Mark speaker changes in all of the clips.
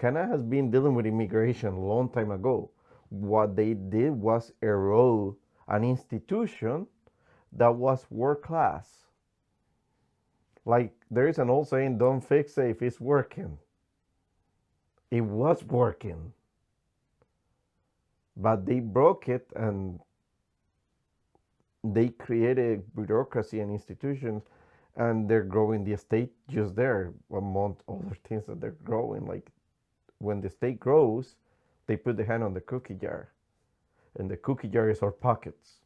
Speaker 1: Canada has been dealing with immigration a long time ago. What they did was erode an institution that was world class. Like there is an old saying, don't fix it if it's working. It was working. But they broke it and they created bureaucracy and institutions, and they're growing the state just there among other things that they're growing. Like when the state grows, they put the hand on the cookie jar, and the cookie jar is our pockets.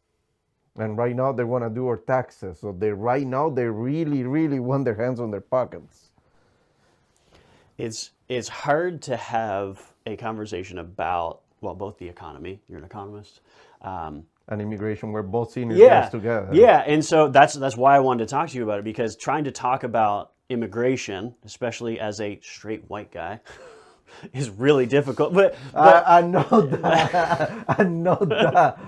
Speaker 1: And right now they want to do our taxes. So they really, really want their hands on their pockets.
Speaker 2: It's hard to have a conversation about, well, both the economy. You're an economist.
Speaker 1: And immigration, we're both senior guys together.
Speaker 2: Yeah, and so that's why I wanted to talk to you about it, because trying to talk about immigration, especially as a straight white guy, is really difficult. But
Speaker 1: I know that. I know that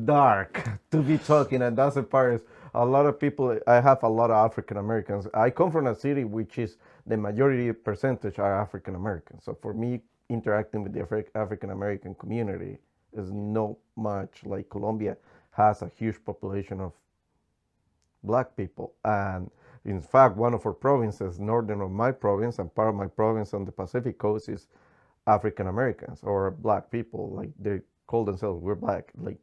Speaker 1: dark to be talking, and that's the part is a lot of people. I have a lot of African Americans. I come from a city which is the majority percentage are African Americans. So for me, interacting with the African American community is not much. Like Colombia has a huge population of black people, and in fact, one of our provinces, northern of my province, and part of my province on the Pacific coast is African Americans or black people. Like they call themselves, we're black. Like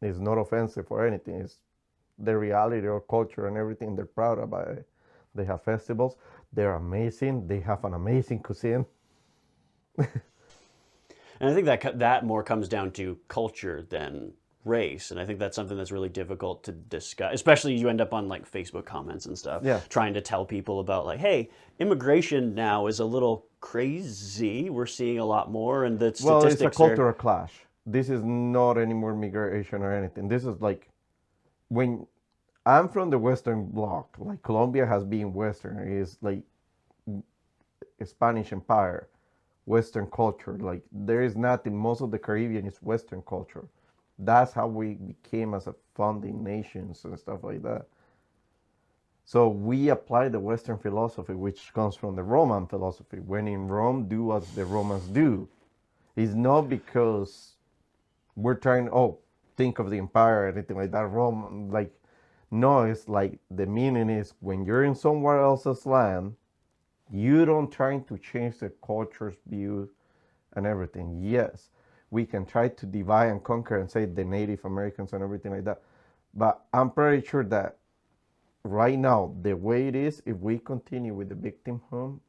Speaker 1: it's not offensive or anything. It's the reality or culture and everything. They're proud about it. They have festivals. They're amazing. They have an amazing cuisine.
Speaker 2: And I think that more comes down to culture than race, and I think that's something that's really difficult to discuss, especially you end up on like Facebook comments and stuff, trying to tell people about like, hey, immigration now is a little crazy, we're seeing a lot more, and the statistics
Speaker 1: well, it's a cultural clash. This is not anymore migration or anything. This is like when I'm from the Western Bloc, like Colombia has been Western, it's like Spanish Empire, Western culture. Like there is nothing, most of the Caribbean is Western culture. That's how we became as a founding nations and stuff like that. So we apply the Western philosophy, which comes from the Roman philosophy. When in Rome, do as the Romans do. It's not because we're trying, think of the empire or anything like that. Rome, like, no, it's like the meaning is when you're in somewhere else's land, you don't try to change the culture's view and everything. Yes, we can try to divide and conquer and say the Native Americans and everything like that. But I'm pretty sure that right now, the way it is, if we continue with the victimhood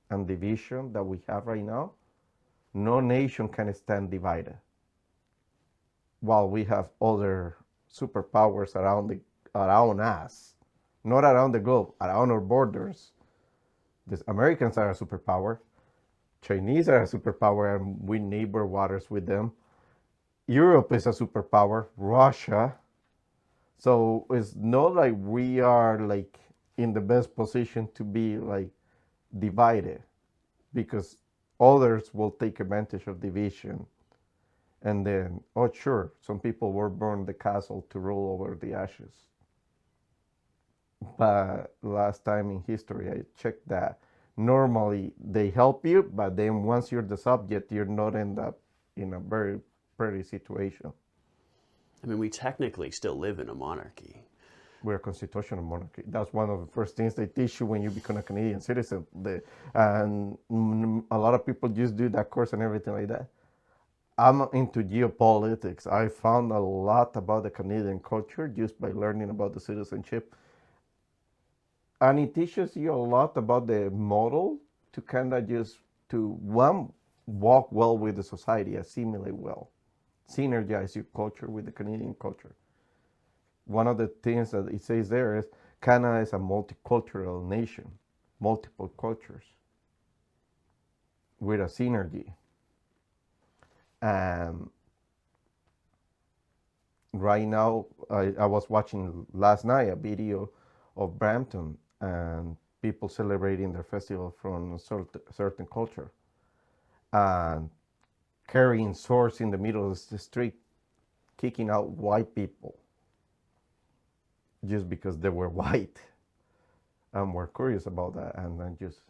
Speaker 1: and division that we have right now, no nation can stand divided. While we have other superpowers around us, not around the globe, around our borders. The Americans are a superpower. Chinese are a superpower, and we neighbor waters with them. Europe is a superpower. Russia. So it's not like we are like in the best position to be like divided, because others will take advantage of division. And then, sure, some people will burn the castle to roll over the ashes. But last time in history, I checked that normally they help you, but then once you're the subject, you're not end up in a very pretty situation.
Speaker 2: I mean, we technically still live in a monarchy.
Speaker 1: We're a constitutional monarchy. That's one of the first things they teach you when you become a Canadian citizen. And a lot of people just do that course and everything like that. I'm into geopolitics. I found a lot about the Canadian culture just by learning about the citizenship. And it teaches you a lot about the model to kind of just to one, walk well with the society, assimilate well, synergize your culture with the Canadian culture. One of the things that it says there is Canada is a multicultural nation, multiple cultures with a synergy. And right now, I was watching last night a video of Brampton and people celebrating their festival from a certain culture and carrying swords in the middle of the street, kicking out white people just because they were white. And we're curious about that, and then just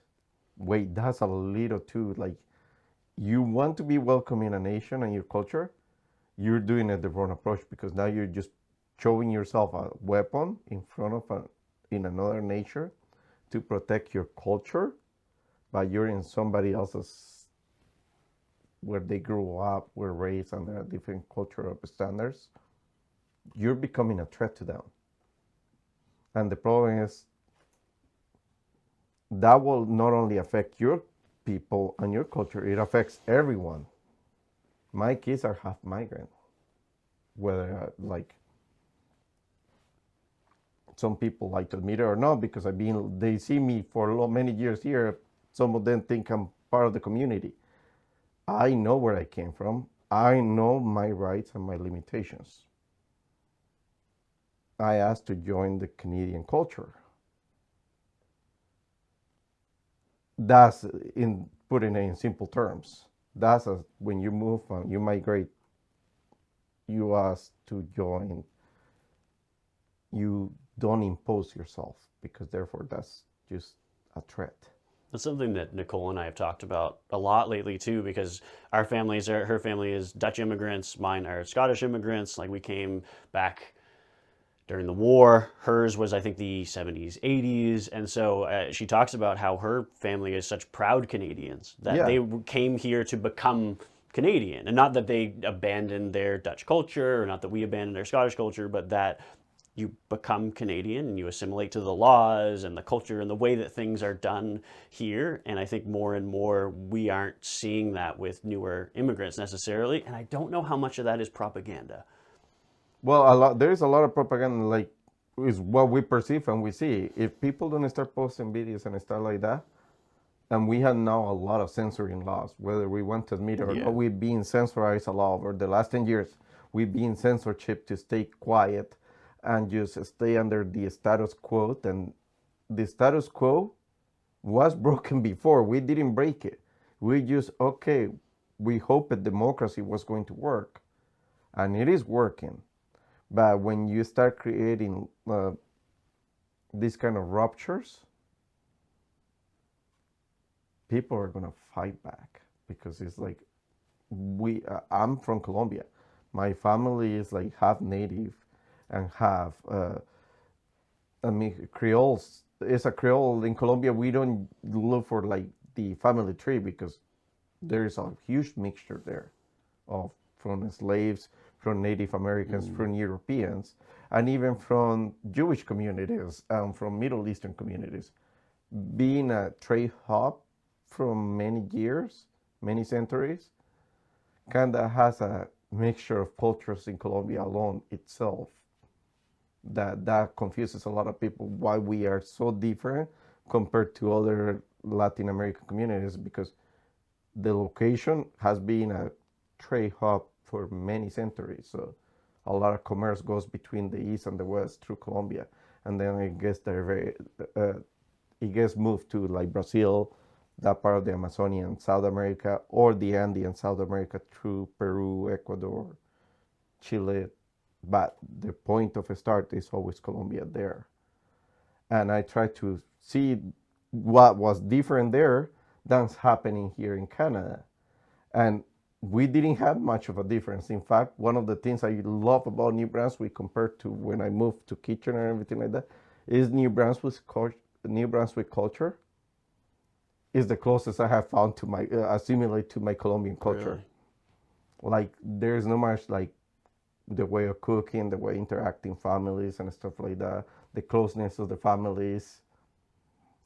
Speaker 1: wait, that's a little too, like, you want to be welcome in a nation and your culture, you're doing it the wrong approach, because now you're just showing yourself a weapon in front of in another nation to protect your culture, but you're in somebody else's, where they grew up, were raised under different cultural standards. You're becoming a threat to them. And the problem is that will not only affect your people and your culture, it affects everyone. My kids are half migrant, whether like some people like to admit it or not, because they see me for many years here. Some of them think I'm part of the community. I know where I came from. I know my rights and my limitations. I asked to join the Canadian culture. That's putting it in simple terms. That's when you move, you migrate, you ask to join. You don't impose yourself, because therefore that's just a threat.
Speaker 2: That's something that Nicole and I have talked about a lot lately too, because her family is Dutch immigrants, mine are Scottish immigrants. Like, we came back during the war. Hers was, I think, the 70s, 80s. And so she talks about how her family is such proud Canadians that they came here to become Canadian. And not that they abandoned their Dutch culture, or not that we abandoned our Scottish culture, but that you become Canadian and you assimilate to the laws and the culture and the way that things are done here. And I think more and more we aren't seeing that with newer immigrants necessarily. And I don't know how much of that is propaganda.
Speaker 1: Well, there's a lot of propaganda, like, is what we perceive and we see. If people don't start posting videos and stuff like that, and we have now a lot of censoring laws, whether we want to admit it or not, we've been censorized a lot over the last 10 years. We've been censorship to stay quiet and just stay under the status quo. And the status quo was broken before. We didn't break it. We just, we hope that democracy was going to work. And it is working. But when you start creating these kind of ruptures, people are going to fight back, because it's like, I'm from Colombia. My family is like half native and half, Creoles. It's a Creole. In Colombia, we don't look for like the family tree, because there is a huge mixture there from slaves, from Native Americans, from Europeans, and even from Jewish communities and from Middle Eastern communities. Being a trade hub from many years, many centuries, Canada has a mixture of cultures in Colombia alone itself. That confuses a lot of people, why we are so different compared to other Latin American communities, because the location has been a trade hub for many centuries. So a lot of commerce goes between the east and the west through Colombia, and then it gets moved to like Brazil, that part of the Amazonian, South America, or the Andean South America through Peru, Ecuador, Chile. But the point of a start is always Colombia there. And I try to see what was different there than's happening here in Canada. And we didn't have much of a difference. In fact, one of the things I love about New Brunswick compared to when I moved to Kitchener and everything like that is New Brunswick culture is the closest I have found to my assimilate to my Colombian culture. Really? Like, there's no much like the way of cooking, the way interacting families and stuff like that, the closeness of the families.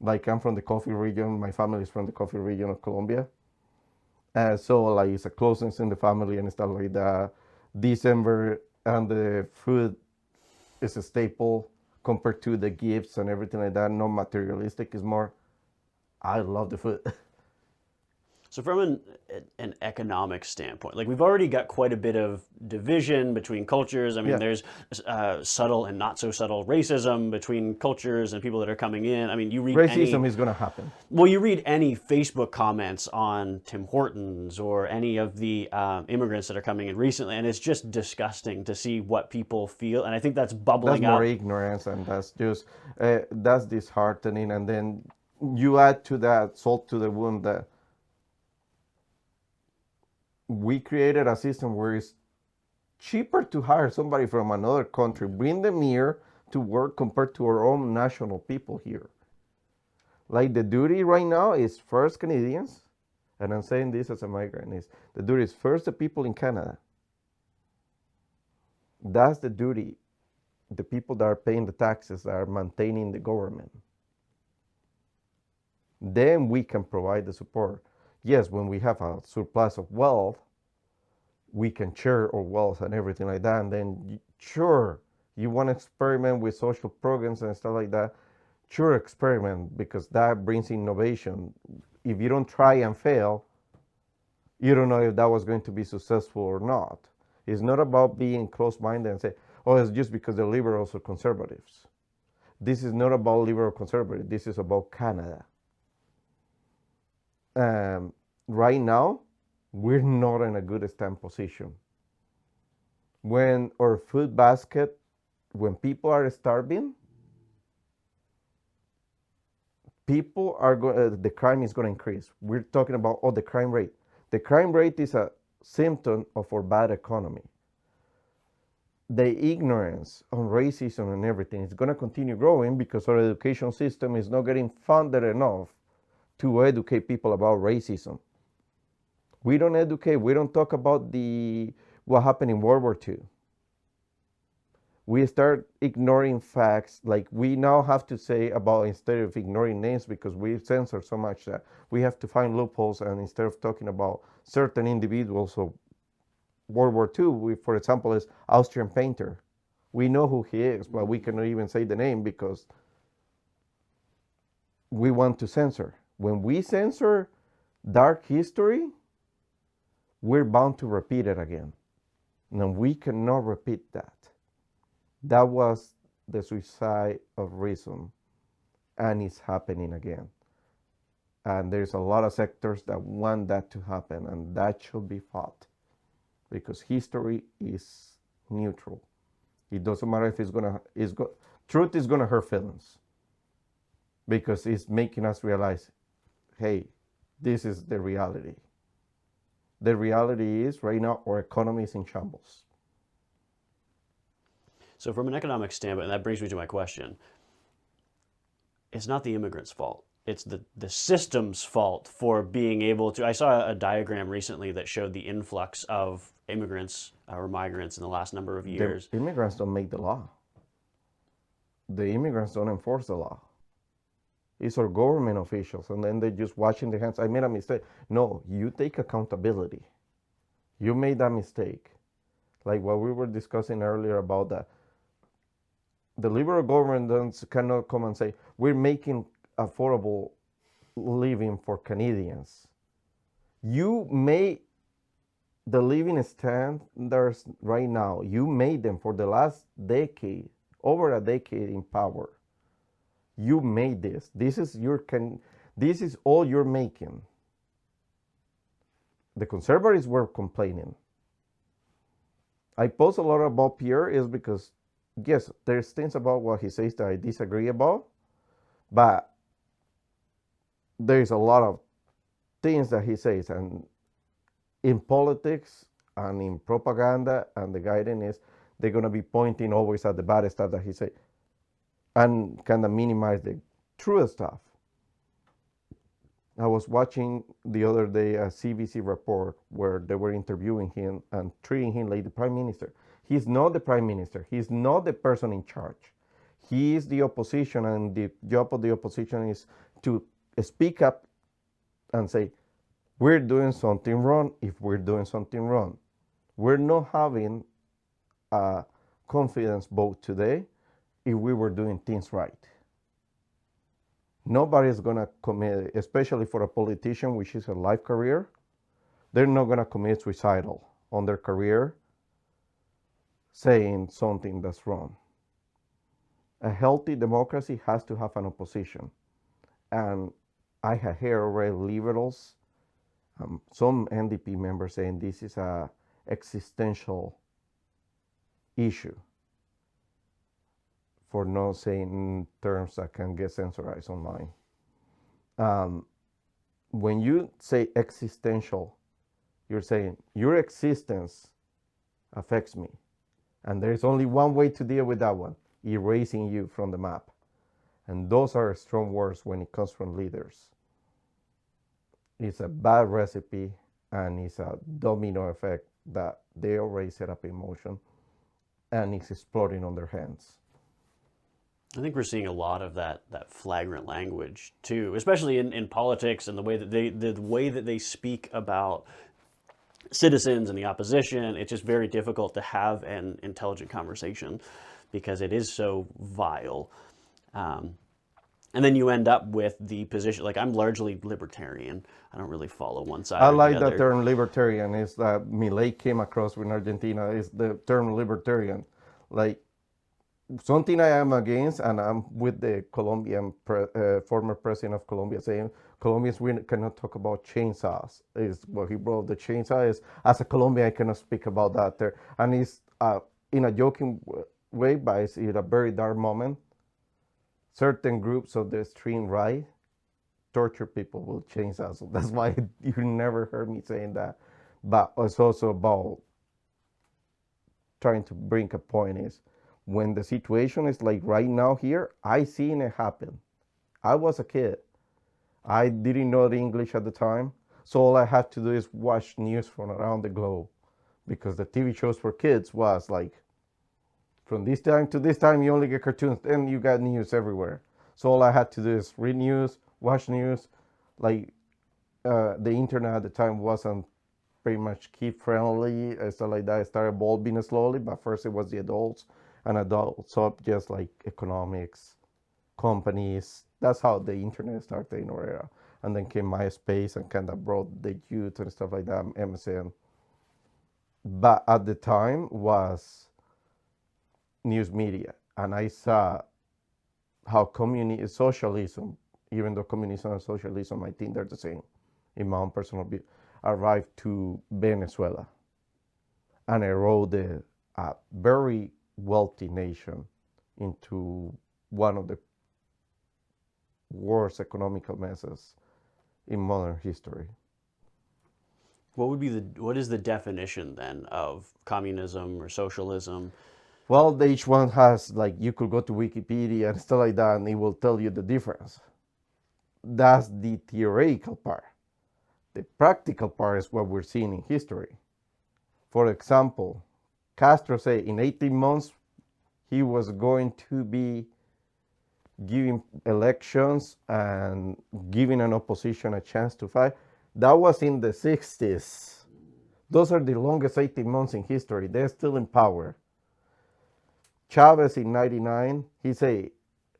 Speaker 1: Like, I'm from the coffee region. My family is from the coffee region of Colombia. So like, it's a closeness in the family and stuff like that. December and the food is a staple compared to the gifts and everything like that. No materialistic, is more, I love the food.
Speaker 2: So from an economic standpoint, like, we've already got quite a bit of division between cultures. I mean, there's subtle and not so subtle racism between cultures and people that are coming in. I mean, you read
Speaker 1: racism is going to happen.
Speaker 2: Well, you read any Facebook comments on Tim Hortons or any of the immigrants that are coming in recently, and it's just disgusting to see what people feel. And I think that's bubbling up.
Speaker 1: That's more ignorance, and that's just that's disheartening. And then you add to that salt to the wound that we created a system where it's cheaper to hire somebody from another country, bring them here to work compared to our own national people here. Like the duty right now is first Canadians, and I'm saying this as a migrant, is the duty is first the people in Canada. That's the duty, the people that are paying the taxes, that are maintaining the government. Then we can provide the support. Yes, when we have a surplus of wealth, we can share our wealth and everything like that. And then, sure, you want to experiment with social programs and stuff like that. Sure, experiment, because that brings innovation. If you don't try and fail, you don't know if that was going to be successful or not. It's not about being close-minded and say, oh, it's just because they're liberals or conservatives. This is not about liberal conservative. This is about Canada. Right now, we're not in a good stand position. When our food basket, when people are starving, people are the crime is going to increase. We're talking about the crime rate. The crime rate is a symptom of our bad economy. The ignorance on racism and everything is going to continue growing because our education system is not getting funded enough to educate people about racism. We don't educate. We don't talk about what happened in World War II. We start ignoring facts, like we now have to say about, instead of ignoring names because we censor so much that we have to find loopholes, and instead of talking about certain individuals of World War II, we, for example, is Austrian painter. We know who he is, but we cannot even say the name because we want to censor. When we censor dark history, we're bound to repeat it again. And we cannot repeat that. That was the suicide of reason, and it's happening again. And there's a lot of sectors that want that to happen, and that should be fought, because history is neutral. It doesn't matter if truth is gonna hurt feelings, because it's making us realize, hey, this is the reality. The reality is right now our economy is in shambles.
Speaker 2: So from an economic standpoint, and that brings me to my question, it's not the immigrants' fault. It's the system's fault for being able to. I saw a diagram recently that showed the influx of immigrants or migrants in the last number of years.
Speaker 1: The immigrants don't make the law. The immigrants don't enforce the law. It's our government officials, and then they're just washing their hands. I made a mistake. No, you take accountability. You made that mistake. Like what we were discussing earlier about that. The liberal government cannot come and say, we're making affordable living for Canadians. You made the living standards right now, you made them for the last decade, over a decade in power. You made this. This is all you're making. The conservatives were complaining. I post a lot about Pierre is because, yes, there's things about what he says that I disagree about, but there's a lot of things that he says, and in politics and in propaganda and the guidance is they're going to be pointing always at the bad stuff that he said and kind of minimize the true stuff. I was watching the other day a CBC report where they were interviewing him and treating him like the prime minister. He's not the prime minister. He's not the person in charge. He is the opposition, and the job of the opposition is to speak up and say, we're doing something wrong if we're doing something wrong. We're not having a confidence vote today if we were doing things right. Nobody's going to commit, especially for a politician, which is a life career, they're not going to commit suicidal on their career saying something that's wrong. A healthy democracy has to have an opposition. And I have heard already liberals, some NDP members saying this is an existential issue, for not saying terms that can get censored online. Um, when you say existential, you're saying your existence affects me. And there's only one way to deal with that one, erasing you from the map. And those are strong words when it comes from leaders. It's a bad recipe, and it's a domino effect that they already set up in motion, and it's exploding on their hands.
Speaker 2: I think we're seeing a lot of that flagrant language too, especially in politics and the way that they speak about citizens and the opposition. It's just very difficult to have an intelligent conversation because it is so vile. And then you end up with the position, like I'm largely libertarian. I don't really follow one side
Speaker 1: I
Speaker 2: or the
Speaker 1: like
Speaker 2: other.
Speaker 1: the term libertarian. Is that Milei came across in Argentina? Is the term libertarian? Like something I am against, and I'm with the Colombian former president of Colombia saying Colombians we cannot talk about chainsaws. Is what he brought the chainsaw is as a Colombian I cannot speak about that there, and it's in a joking way, but it's in a very dark moment. Certain groups of the extreme right torture people with chainsaws. So that's why you never heard me saying that. But it's also about trying to bring a point is when the situation is like right now here, I seen it happen. I was a kid. I didn't know the English at the time. So all I had to do is watch news from around the globe because the TV shows for kids was like from this time to this time you only get cartoons and you got news everywhere. So all I had to do is read news, watch news. Like the internet at the time wasn't pretty much kid friendly and stuff like that. It started evolving slowly, but first it was the adults and adult subjects like economics, companies. That's how the internet started in our era. And then came MySpace and kind of brought the youth and stuff like that, MSN. But at the time was news media. And I saw how socialism, even though communism and socialism, I think they're the same in my own personal view, arrived to Venezuela and eroded a very wealthy nation into one of the worst economical messes in modern history.
Speaker 2: What is the definition then of communism or socialism?
Speaker 1: Well, each one has, like, you could go to Wikipedia and stuff like that, and it will tell you the difference. That's the theoretical part. The practical part is what we're seeing in history. For example, Castro said in 18 months he was going to be giving elections and giving an opposition a chance to fight. That was in the 60s. Those are the longest 18 months in history. They're still in power. Chavez in 99, he said,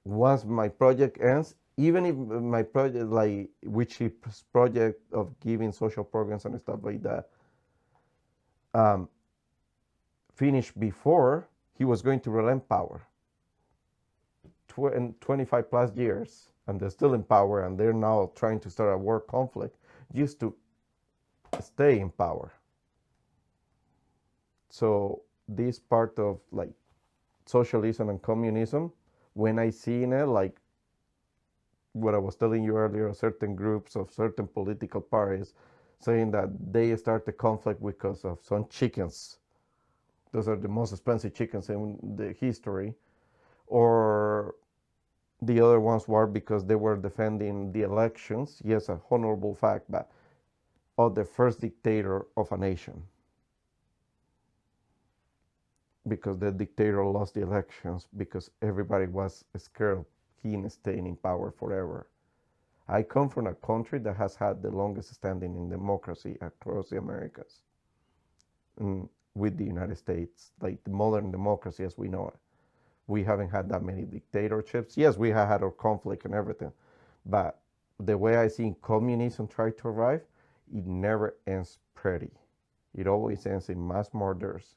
Speaker 1: once my project ends, even if my project, like, which is project of giving social programs and stuff like that, finished before he was going to relent power. 25 plus years, and they're still in power, and they're now trying to start a war conflict just to stay in power. So this part of like socialism and communism, when I see in it, like what I was telling you earlier, certain groups of certain political parties saying that they start the conflict because of some chickens. Those are the most expensive chickens in the history. Or the other ones were because they were defending the elections. Yes, a honorable fact, but of the first dictator of a nation. Because the dictator lost the elections because everybody was scared of him staying in power forever. I come from a country that has had the longest standing in democracy across the Americas, with the United States, like the modern democracy as we know it. We haven't had that many dictatorships. Yes, we have had our conflict and everything, but the way I see communism try to arrive, it never ends pretty. It always ends in mass murders,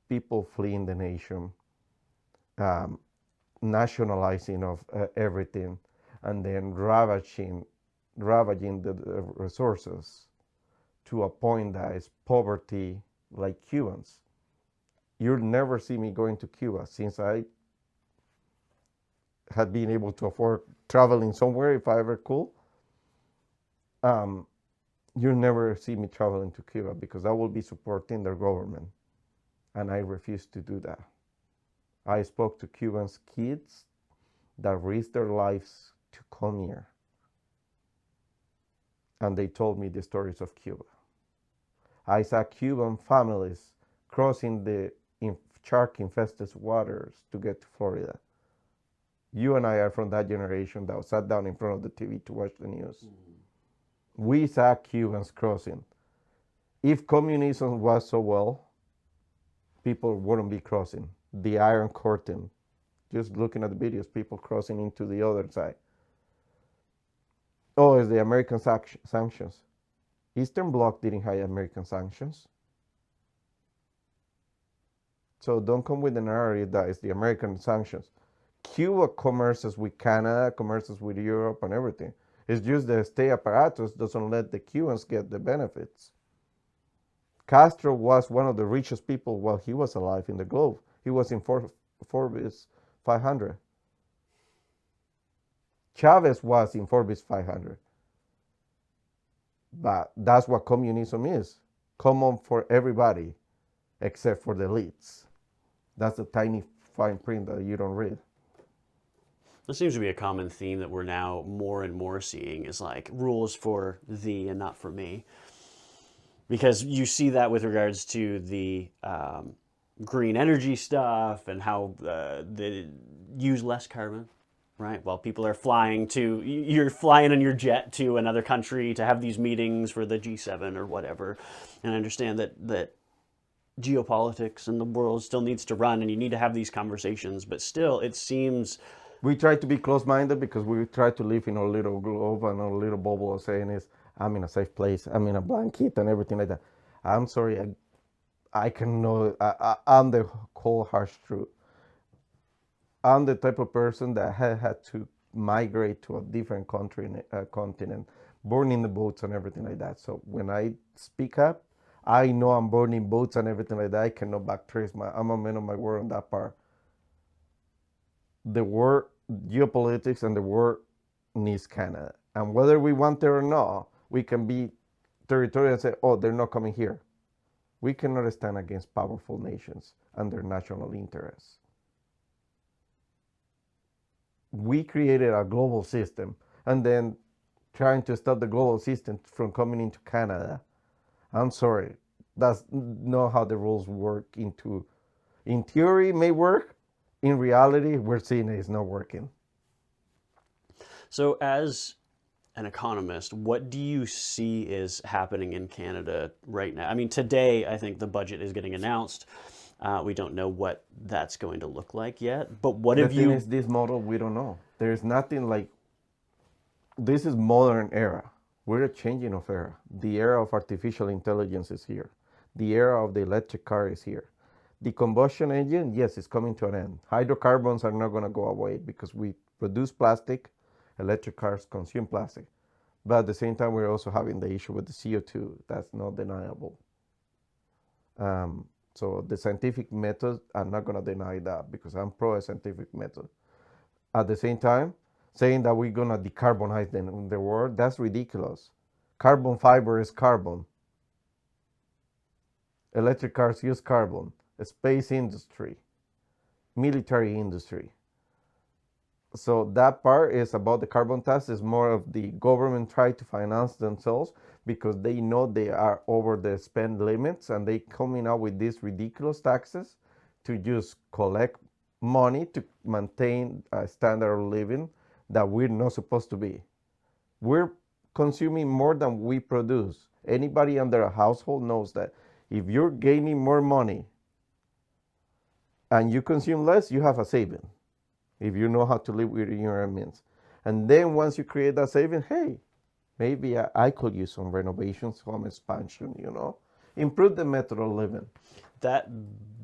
Speaker 1: people fleeing the nation, nationalizing of everything, and then ravaging the resources to a point that is poverty, like Cubans. You'll never see me going to Cuba since I had been able to afford traveling somewhere if I ever could, you'll never see me traveling to Cuba because I will be supporting their government. And I refuse to do that. I spoke to Cubans' kids that risked their lives to come here. And they told me the stories of Cuba. I saw Cuban families crossing the shark-infested waters to get to Florida. You and I are from that generation that sat down in front of the TV to watch the news. Mm-hmm. We saw Cubans crossing. If communism was so well, people wouldn't be crossing. The Iron Curtain, just looking at the videos, people crossing into the other side. Oh, it's the American sanctions. Eastern Bloc didn't have American sanctions. So don't come with the narrative that it's the American sanctions. Cuba commerces with Canada, commerces with Europe and everything. It's just the state apparatus doesn't let the Cubans get the benefits. Castro was one of the richest people while he was alive in the globe. He was in Forbes 500. Chavez was in Forbes 500. But that's what communism is. Common for everybody except for the elites. That's the tiny fine print that you don't read.
Speaker 2: This seems to be a common theme that we're now more and more seeing is like rules for thee and not for me. Because you see that with regards to the green energy stuff and how they use less carbon, right? While people are you're flying in your jet to another country to have these meetings for the G7 or whatever. And I understand that geopolitics and the world still needs to run and you need to have these conversations, but still it seems...
Speaker 1: We try to be close-minded because we try to live in our little globe and our little bubble of saying is, I'm in a safe place, I'm in a blanket and everything like that. I'm sorry, I can know, I'm the cold, harsh truth. I'm the type of person that had to migrate to a different country, continent, burning the boats and everything like that. So when I speak up, I know I'm burning boats and everything like that. I cannot backtrace I'm a man of my word on that part. The war, geopolitics and the war needs Canada. And whether we want it or not, we can be territorial and say, oh, they're not coming here. We cannot stand against powerful nations and their national interests. We created a global system and then trying to stop the global system from coming into Canada. I'm sorry, that's not how the rules work. In theory, it may work. In reality, we're seeing it's not working.
Speaker 2: So as an economist, what do you see is happening in Canada right now? I mean, today, I think the budget is getting announced. We don't know what that's going to look like yet. But what have you...
Speaker 1: The thing is, this model, we don't know. There's nothing like... This is modern era. We're a changing of era. The era of artificial intelligence is here. The era of the electric car is here. The combustion engine, yes, it's coming to an end. Hydrocarbons are not going to go away because we produce plastic. Electric cars consume plastic. But at the same time, we're also having the issue with the CO2. That's not deniable. So the scientific method, I'm not going to deny that because I'm pro a scientific method. At the same time, saying that we're going to decarbonize the world, that's ridiculous. Carbon fiber is carbon. Electric cars use carbon. Space industry, military industry. So that part is about the carbon tax is more of the government trying to finance themselves because they know they are over the spend limits and they coming out with these ridiculous taxes to just collect money to maintain a standard of living that we're not supposed to be. We're consuming more than we produce. Anybody under a household knows that if you're gaining more money and you consume less, you have a saving. If you know how to live within your means. And then once you create that saving, hey, maybe I could use some renovations, some expansion, improve the method of living.
Speaker 2: That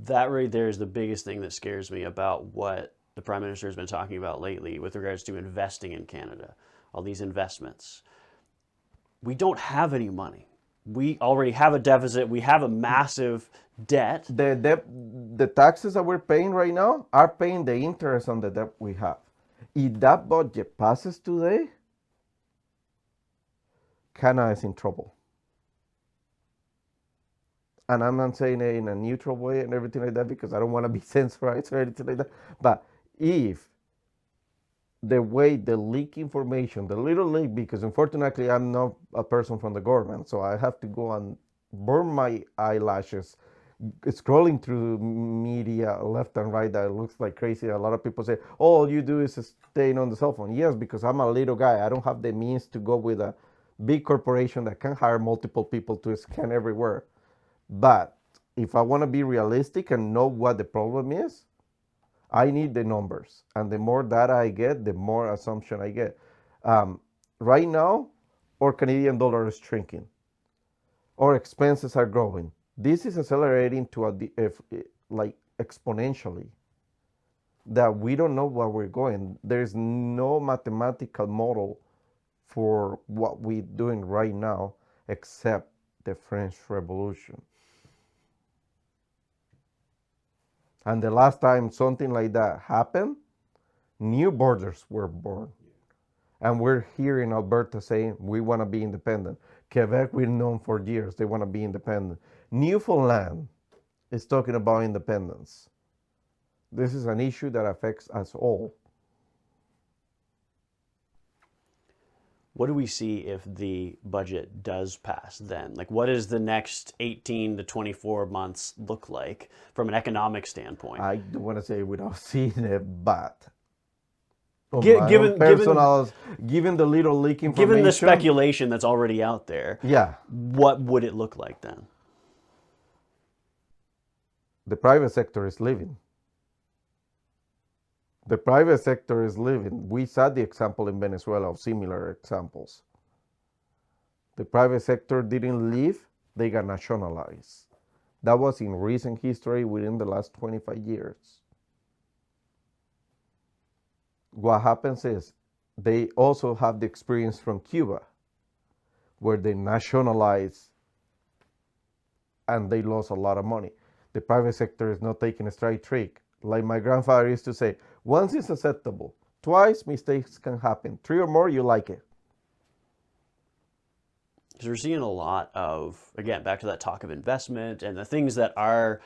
Speaker 2: right there is the biggest thing that scares me about what the Prime Minister has been talking about lately with regards to investing in Canada, all these investments. We don't have any money. We already have a deficit. We have a massive debt.
Speaker 1: The taxes that we're paying right now are paying the interest on the debt we have. If that budget passes today, Canada is in trouble. And I'm not saying it in a neutral way and everything like that because I don't want to be censorized or anything like that. But if the way they leak information, the little leak, because unfortunately I'm not a person from the government, so I have to go and burn my eyelashes scrolling through media left and right that looks like crazy. A lot of people say, oh, all you do is staying on the cell phone. Yes, because I'm a little guy. I don't have the means to go with a big corporation that can hire multiple people to scan everywhere. But if I want to be realistic and know what the problem is, I need the numbers. And the more data I get, the more assumption I get. Right now, our Canadian dollar is shrinking. Our expenses are growing. This is accelerating to like exponentially. That we don't know where we're going. There's no mathematical model for what we're doing right now except the French Revolution. And the last time something like that happened, new borders were born. And we're here in Alberta saying we want to be independent. Quebec, we've known for years they want to be independent. Newfoundland is talking about independence. This is an issue that affects us all.
Speaker 2: What do we see if the budget does pass then? Like, what does the next 18 to 24 months look like from an economic standpoint?
Speaker 1: I don't want to say without seeing it, but
Speaker 2: given
Speaker 1: the little leak information,
Speaker 2: given the speculation that's already out there,
Speaker 1: yeah,
Speaker 2: what would it look like then?
Speaker 1: The private sector is living. The private sector is living. We saw the example in Venezuela of similar examples. The private sector didn't leave, they got nationalized. That was in recent history within the last 25 years. What happens is they also have the experience from Cuba, where they nationalized and they lost a lot of money. The private sector is not taking a straight trick. Like my grandfather used to say, once it's acceptable, twice mistakes can happen. 3 or more, you like it.
Speaker 2: Because we're seeing a lot of, again, back to that talk of investment and the things that are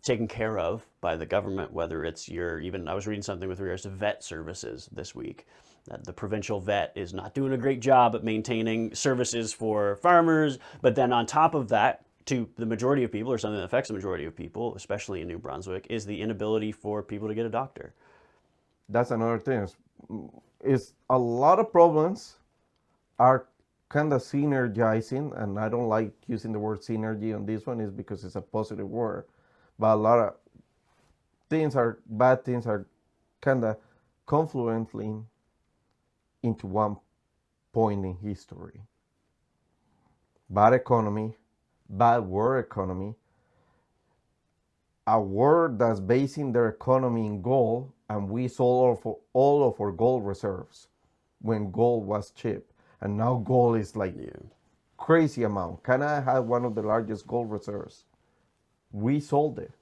Speaker 2: taken care of by the government, whether it's I was reading something with regards to vet services this week, that the provincial vet is not doing a great job at maintaining services for farmers, but then on top of that, to the majority of people, or something that affects the majority of people, especially in New Brunswick, is the inability for people to get a doctor.
Speaker 1: That's another thing. Is a lot of problems are kind of synergizing, and I don't like using the word synergy on this one, is because it's a positive word. But a lot of bad things are kind of confluently into one point in history. Bad economy, bad world economy, a world that's basing their economy in gold, and we sold all of our gold reserves when gold was cheap, and now gold is like crazy amount. Canada had one of the largest gold reserves. We sold it,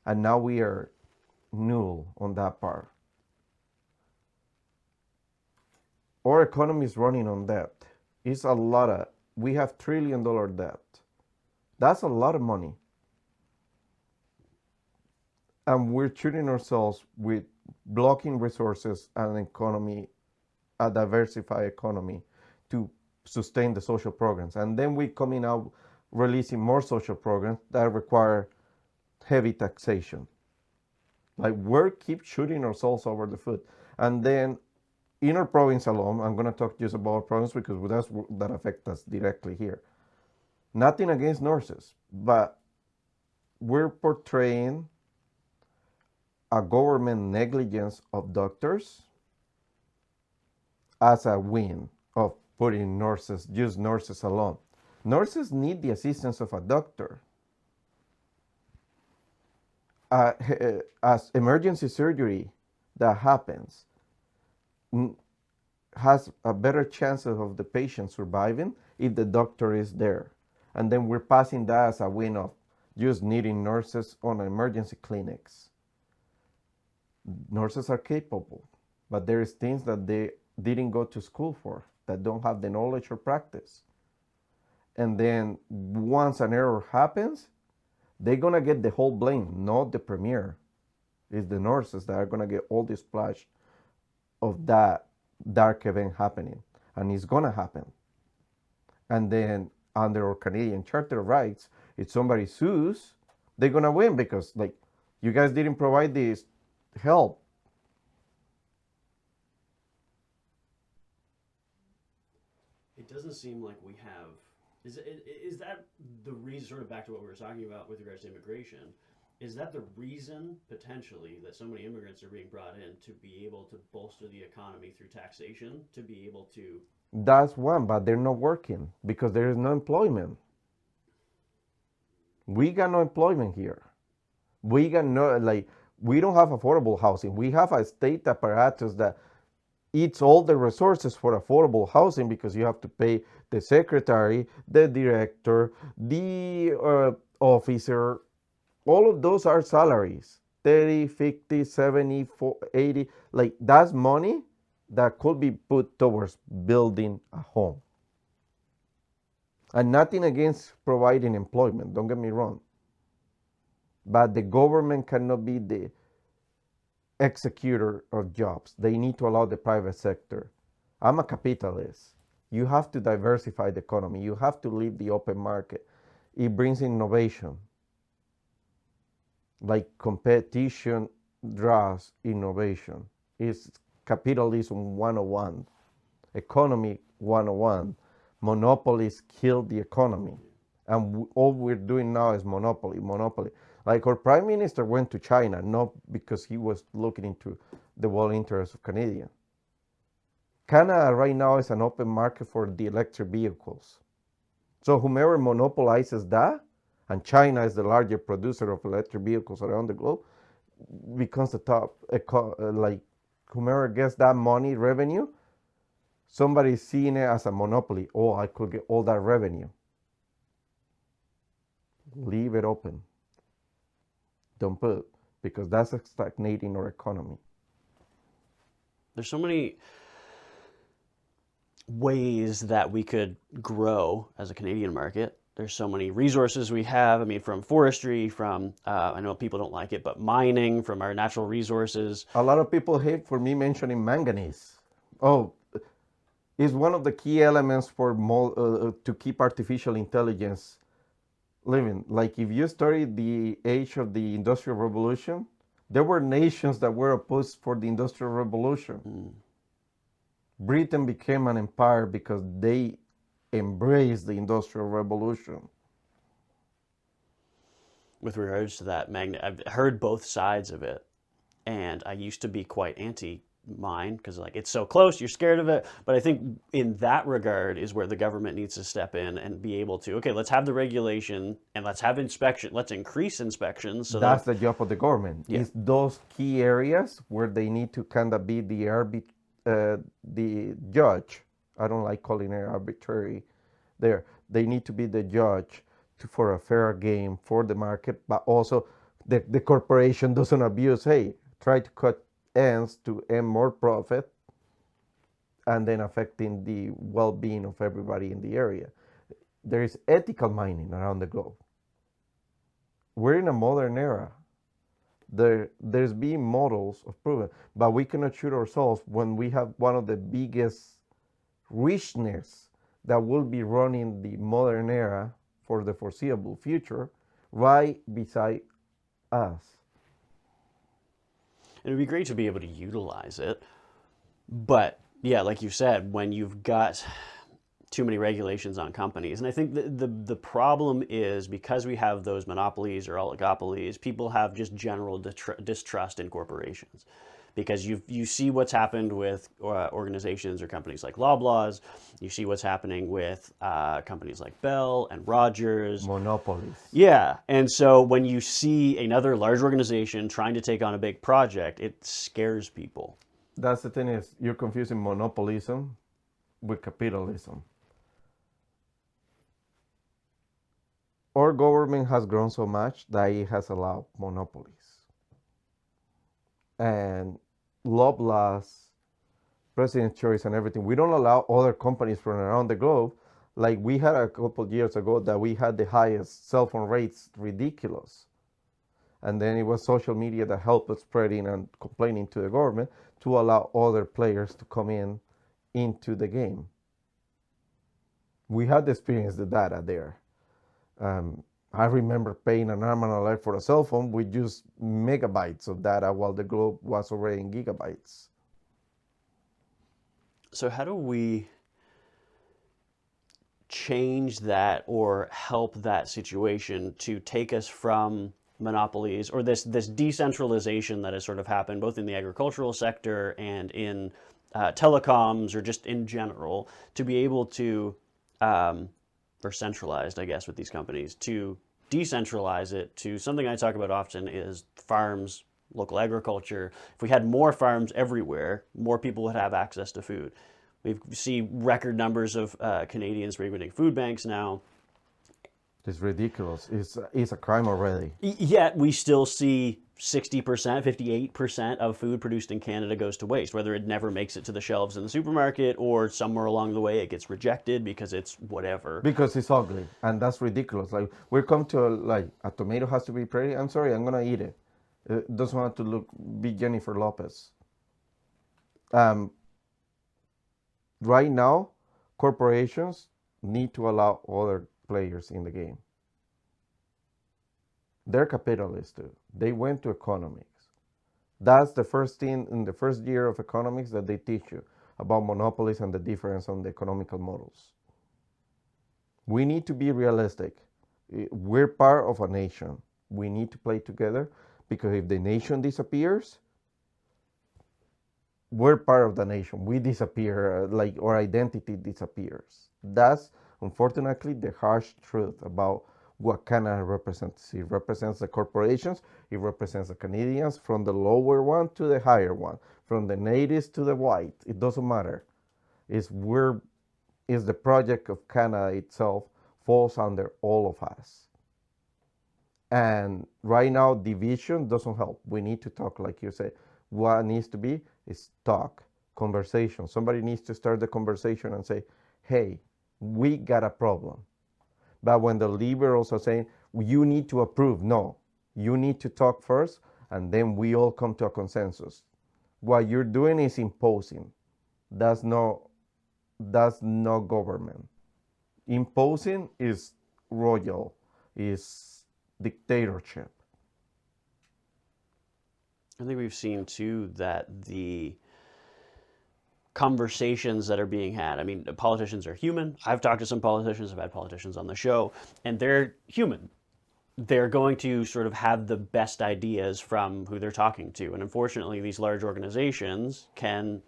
Speaker 1: and now we are null on that part. Our economy is running on debt. It's a lot of, we have $1 trillion debt. That's a lot of money. And we're shooting ourselves with blocking resources and economy, a diversified economy, to sustain the social programs. And then we're coming out releasing more social programs that require heavy taxation. Like, we're keep shooting ourselves over the foot. And then in our province alone, I'm going to talk just about our province because that affects us directly here. Nothing against nurses, but we're portraying a government negligence of doctors as a win of putting nurses, just nurses alone. Nurses need the assistance of a doctor. As emergency surgery that happens has a better chance of the patient surviving if the doctor is there. And then we're passing that as a win of just needing nurses on emergency clinics. Nurses are capable, but there is things that they didn't go to school for, that don't have the knowledge or practice. And then once an error happens, they're gonna get the whole blame, not the premier. It's the nurses that are gonna get all the splash of that dark event happening, and it's gonna happen. And then under our Canadian Charter of Rights, if somebody sues, they're gonna win because like you guys didn't provide this help.
Speaker 2: It doesn't seem like we have. Is that the reason? Sort of back to what we were talking about with regards to immigration. Is that the reason potentially that so many immigrants are being brought in to be able to bolster the economy through taxation, to be able to?
Speaker 1: That's one, but they're not working because there is no employment. We got no employment here. We got no, like, we don't have affordable housing. We have a state apparatus that eats all the resources for affordable housing because you have to pay the secretary, the director, the officer. All of those are salaries, 30, 50, 70, 80. Like, that's money that could be put towards building a home. And nothing against providing employment, don't get me wrong. But the government cannot be the executor of jobs. They need to allow the private sector. I'm a capitalist. You have to diversify the economy. You have to leave the open market. It brings innovation. Like competition draws innovation. It's capitalism 101, economy 101. Monopolies kill the economy. And all we're doing now is monopoly. Like our prime minister went to China, not because he was looking into the world interest of Canadian. Canada right now is an open market for the electric vehicles. So whomever monopolizes that, and China is the largest producer of electric vehicles around the globe, becomes the top, like whomever gets that money, revenue, somebody's seeing it as a monopoly. Oh, I could get all that revenue. Leave it open. Don't put, because that's stagnating our economy.
Speaker 2: There's so many ways that we could grow as a Canadian market. There's so many resources we have. I mean, from forestry, from, I know people don't like it, but mining, from our natural resources.
Speaker 1: A lot of people hate for me mentioning manganese. Oh, it's one of the key elements for to keep artificial intelligence living. Like if you study the age of the Industrial Revolution, there were nations that were opposed for the Industrial Revolution. Britain became an empire because they embraced the Industrial Revolution.
Speaker 2: With regards to that, I've heard both sides of it, and I used to be quite anti-mine because like it's so close, you're scared of it. But I think in that regard is where the government needs to step in and be able to, okay, let's have the regulation and let's have inspection. Let's increase inspections. So
Speaker 1: that's the job of the government.
Speaker 2: Yeah.
Speaker 1: It's those key areas where they need to kind of be the judge. I don't like calling it arbitrary. There, they need to be the judge for a fair game for the market, but also the corporation doesn't abuse. Hey, try to cut ends to earn more profit, and then affecting the well-being of everybody in the area. There is ethical mining around the globe. We're in a modern era. There's been models of proven, but we cannot shoot ourselves when we have one of the biggest richness that will be running the modern era for the foreseeable future right beside us.
Speaker 2: It would be great to be able to utilize it. But yeah, like you said, when you've got too many regulations on companies, and I think the problem is because we have those monopolies or oligopolies, people have just general distrust in corporations. Because you see what's happened with organizations or companies like Loblaws, you see what's happening with companies like Bell and Rogers.
Speaker 1: Monopolies.
Speaker 2: Yeah, and so when you see another large organization trying to take on a big project, it scares people.
Speaker 1: That's the thing is, you're confusing monopolism with capitalism. Our government has grown so much that it has allowed monopolies. and Loblaws, President's Choice, and everything. We don't allow other companies from around the globe. Like we had a couple of years ago that we had the highest cell phone rates, ridiculous. And then it was social media that helped us spreading and complaining to the government to allow other players to come in into the game. We had experienced the data there. I remember paying an arm and a leg for a cell phone with just megabytes of data while the globe was already in gigabytes.
Speaker 2: So how do we change that or help that situation to take us from monopolies or this decentralization that has sort of happened both in the agricultural sector and in telecoms or just in general, to be able to or centralized, I guess, with these companies, to decentralize it to something I talk about often is farms, local agriculture. If we had more farms everywhere, more people would have access to food. We see record numbers of Canadians frequenting food banks now.
Speaker 1: It's ridiculous. It's a crime already.
Speaker 2: Yet we still see 60%, 58% of food produced in Canada goes to waste, whether it never makes it to the shelves in the supermarket or somewhere along the way it gets rejected because it's whatever.
Speaker 1: Because it's ugly, and that's ridiculous. Like we come to like a tomato has to be pretty. I'm sorry, I'm gonna eat it. It doesn't want to be Jennifer Lopez. Right now, corporations need to allow other players in the game. They're capitalists too. They went to economics. That's the first thing in the first year of economics that they teach you about monopolies and the difference on the economical models. We need to be realistic. We're part of a nation. We need to play together because if the nation disappears, we're part of the nation. We disappear, like our identity disappears. That's unfortunately the harsh truth about what Canada represents. It represents the corporations, it represents the Canadians, from the lower one to the higher one, from the natives to the white. It doesn't matter. It's the project of Canada itself falls under all of us. And right now, division doesn't help. We need to talk, like you said. What needs to be is talk, conversation. Somebody needs to start the conversation and say, hey, we got a problem. But when the liberals are saying, you need to approve, no, you need to talk first, and then we all come to a consensus. What you're doing is imposing. That's no government. Imposing is royal, is dictatorship.
Speaker 2: I think we've seen too that the conversations that are being had, I mean, politicians are human. I've talked to some politicians, I've had politicians on the show, and they're human. They're going to sort of have the best ideas from who they're talking to. And unfortunately, these large organizations can...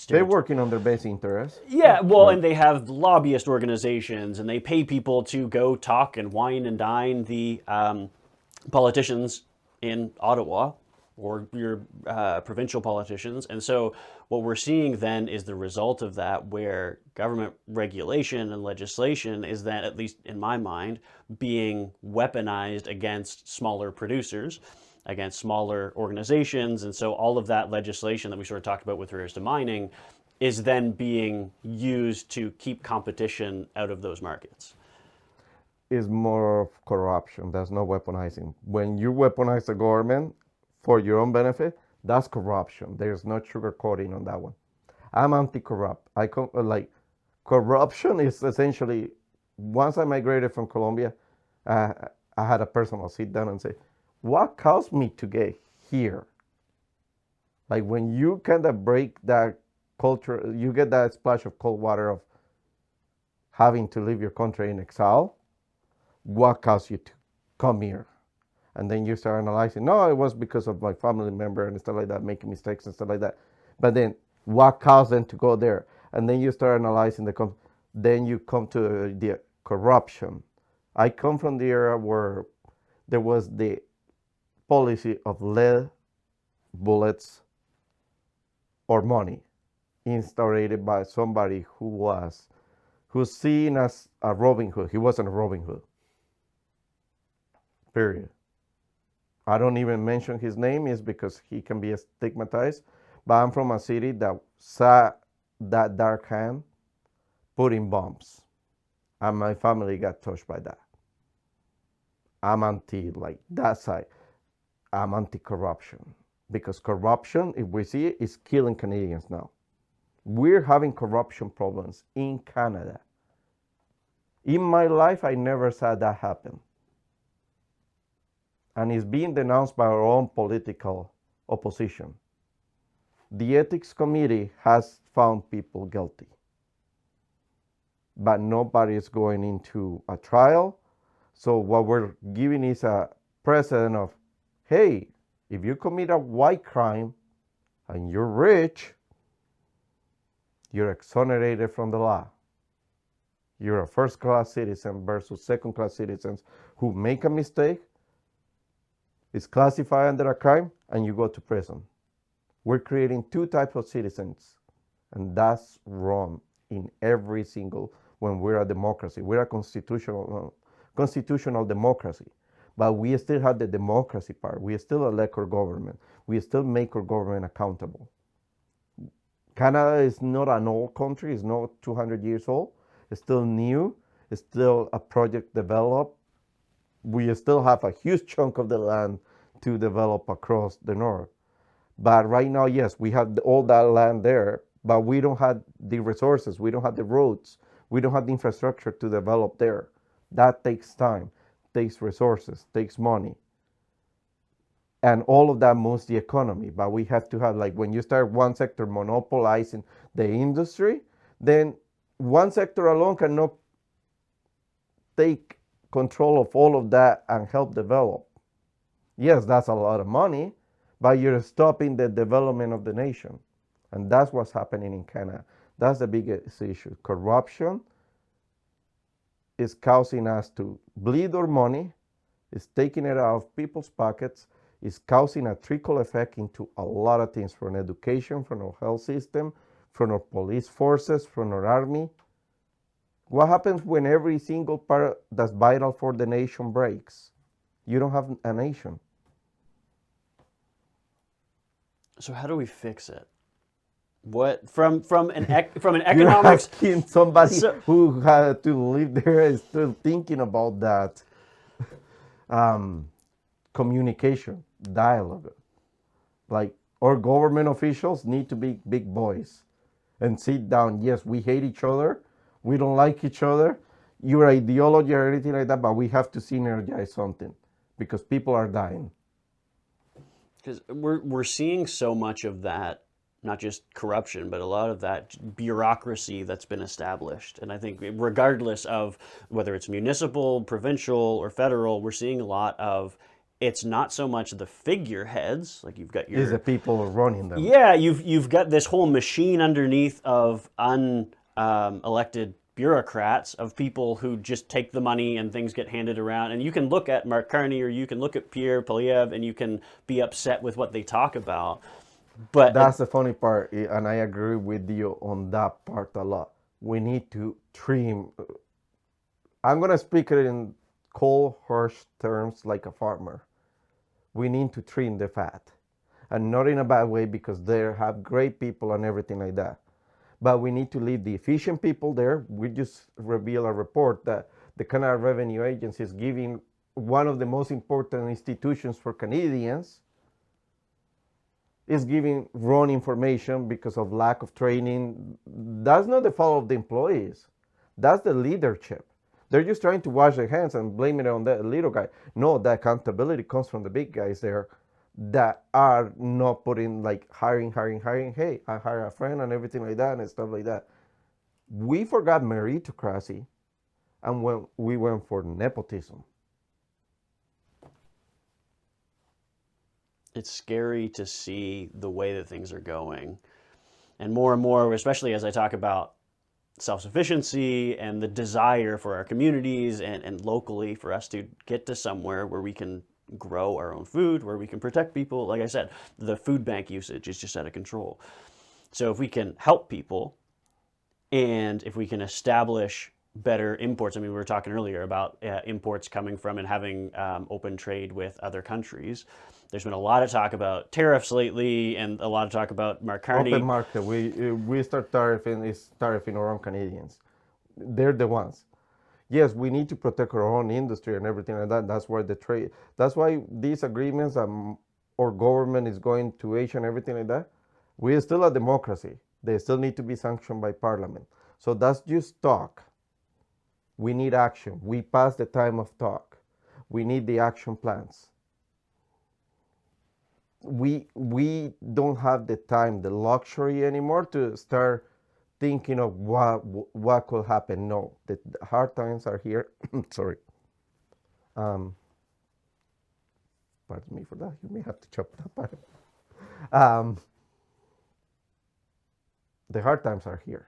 Speaker 1: They're working on their best interests.
Speaker 2: Yeah, well, and they have lobbyist organizations, and they pay people to go talk and wine and dine the politicians in Ottawa or your provincial politicians. And so what we're seeing then is the result of that, where government regulation and legislation is then, at least in my mind, being weaponized against smaller producers, against smaller organizations. And so all of that legislation that we sort of talked about with regards to mining is then being used to keep competition out of those markets.
Speaker 1: Is more of corruption. That's not weaponizing. When you weaponize the government for your own benefit, that's corruption. There's no sugarcoating on that one. I'm anti-corrupt. Corruption is essentially, once I migrated from Colombia, I had a personal sit down and say, what caused me to get here? Like when you kind of break that culture, you get that splash of cold water of having to leave your country in exile. What caused you to come here? And then you start analyzing, no, it was because of my family member and stuff like that, making mistakes and stuff like that. But then what caused them to go there? And then you start analyzing then you come to the corruption. I come from the era where there was the policy of lead, bullets, or money instaurated by somebody who's seen as a Robin Hood. He wasn't a Robin Hood. Period. I don't even mention his name is because he can be stigmatized. But I'm from a city that saw that dark hand putting bombs, and my family got touched by that. I'm anti like that side. I'm anti-corruption because corruption, if we see it, is killing Canadians now. We're having corruption problems in Canada. In my life, I never saw that happen. And it's being denounced by our own political opposition. The ethics committee has found people guilty, but nobody is going into a trial. So what we're giving is a precedent of, hey, if you commit a white crime and you're rich, you're exonerated from the law. You're a first-class citizen versus second-class citizens who make a mistake, is classified under a crime, and you go to prison. We're creating two types of citizens, and that's wrong in every single, when we're a democracy. We're a constitutional democracy, but we still have the democracy part. We still elect our government. We still make our government accountable. Canada is not an old country. It's not 200 years old. It's still new. It's still a project developed. We still have a huge chunk of the land to develop across the north. But right now, yes, we have all that land there, but we don't have the resources. We don't have the roads. We don't have the infrastructure to develop there. That takes time, takes resources, takes money. And all of that moves the economy. But we have to have, like, when you start one sector monopolizing the industry, then one sector alone cannot take control of all of that and help develop. Yes, that's a lot of money, but you're stopping the development of the nation. And that's what's happening in Canada. That's the biggest issue. Corruption is causing us to bleed our money, is taking it out of people's pockets, is causing a trickle effect into a lot of things, from education, from our health system, from our police forces, from our army. What happens when every single part that's vital for the nation breaks? You don't have a nation.
Speaker 2: So how do we fix it? What from an economics?
Speaker 1: You're asking somebody who had to live there is still thinking about that. Communication, dialogue. Like, our government officials need to be big boys and sit down. Yes, we hate each other. We don't like each other. Your ideology or anything like that, but we have to synergize something because people are dying.
Speaker 2: Because we're seeing so much of that, not just corruption, but a lot of that bureaucracy that's been established. And I think regardless of whether it's municipal, provincial, or federal, we're seeing a lot of, it's not so much the figureheads, like you've got your...
Speaker 1: It's the people running them.
Speaker 2: Yeah, you've got this whole machine underneath of unelected bureaucrats, of people who just take the money and things get handed around. And you can look at Mark Carney or you can look at Pierre Poilievre and you can be upset with what they talk about. But
Speaker 1: that's the funny part, and I agree with you on that part a lot. We need to trim. I'm going to speak it in cold, harsh terms like a farmer. We need to trim the fat. And not in a bad way, because they have great people and everything like that. But we need to leave the efficient people there. We just revealed a report that the Canada Revenue Agency is giving one of the most important institutions for Canadians is giving wrong information because of lack of training. That's not the fault of the employees. That's the leadership. They're just trying to wash their hands and blame it on that little guy. No, the accountability comes from the big guys there that are not putting, like, hiring. Hey, I hire a friend and everything like that and stuff like that. We forgot meritocracy and when we went for nepotism.
Speaker 2: It's scary to see the way that things are going. And more, especially as I talk about self-sufficiency and the desire for our communities and locally for us to get to somewhere where we can grow our own food, where we can protect people. Like I said, the food bank usage is just out of control. So if we can help people and if we can establish better imports. I mean, we were talking earlier about imports coming from and having open trade with other countries. There's been a lot of talk about tariffs lately, and a lot of talk about Mark Carney.
Speaker 1: Open market. We start tariffing our own Canadians. They're the ones. Yes, we need to protect our own industry and everything like that. That's why the trade. That's why these agreements our government is going to Asia and everything like that. We're still a democracy. They still need to be sanctioned by Parliament. So that's just talk. We need action. We passed the time of talk. We need the action plans. We don't have the time, the luxury anymore to start thinking of what could happen. No, the hard times are here. Sorry. Pardon me for that. You may have to chop that part. The hard times are here.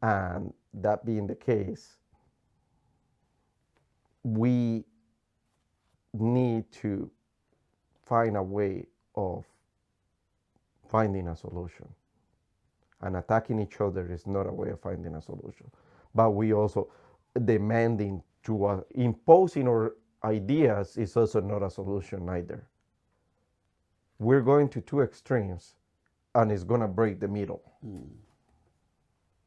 Speaker 1: And that being the case, we need to find a way of finding a solution. And attacking each other is not a way of finding a solution. But we also demanding to imposing our ideas is also not a solution either. We're going to two extremes, and it's going to break the middle.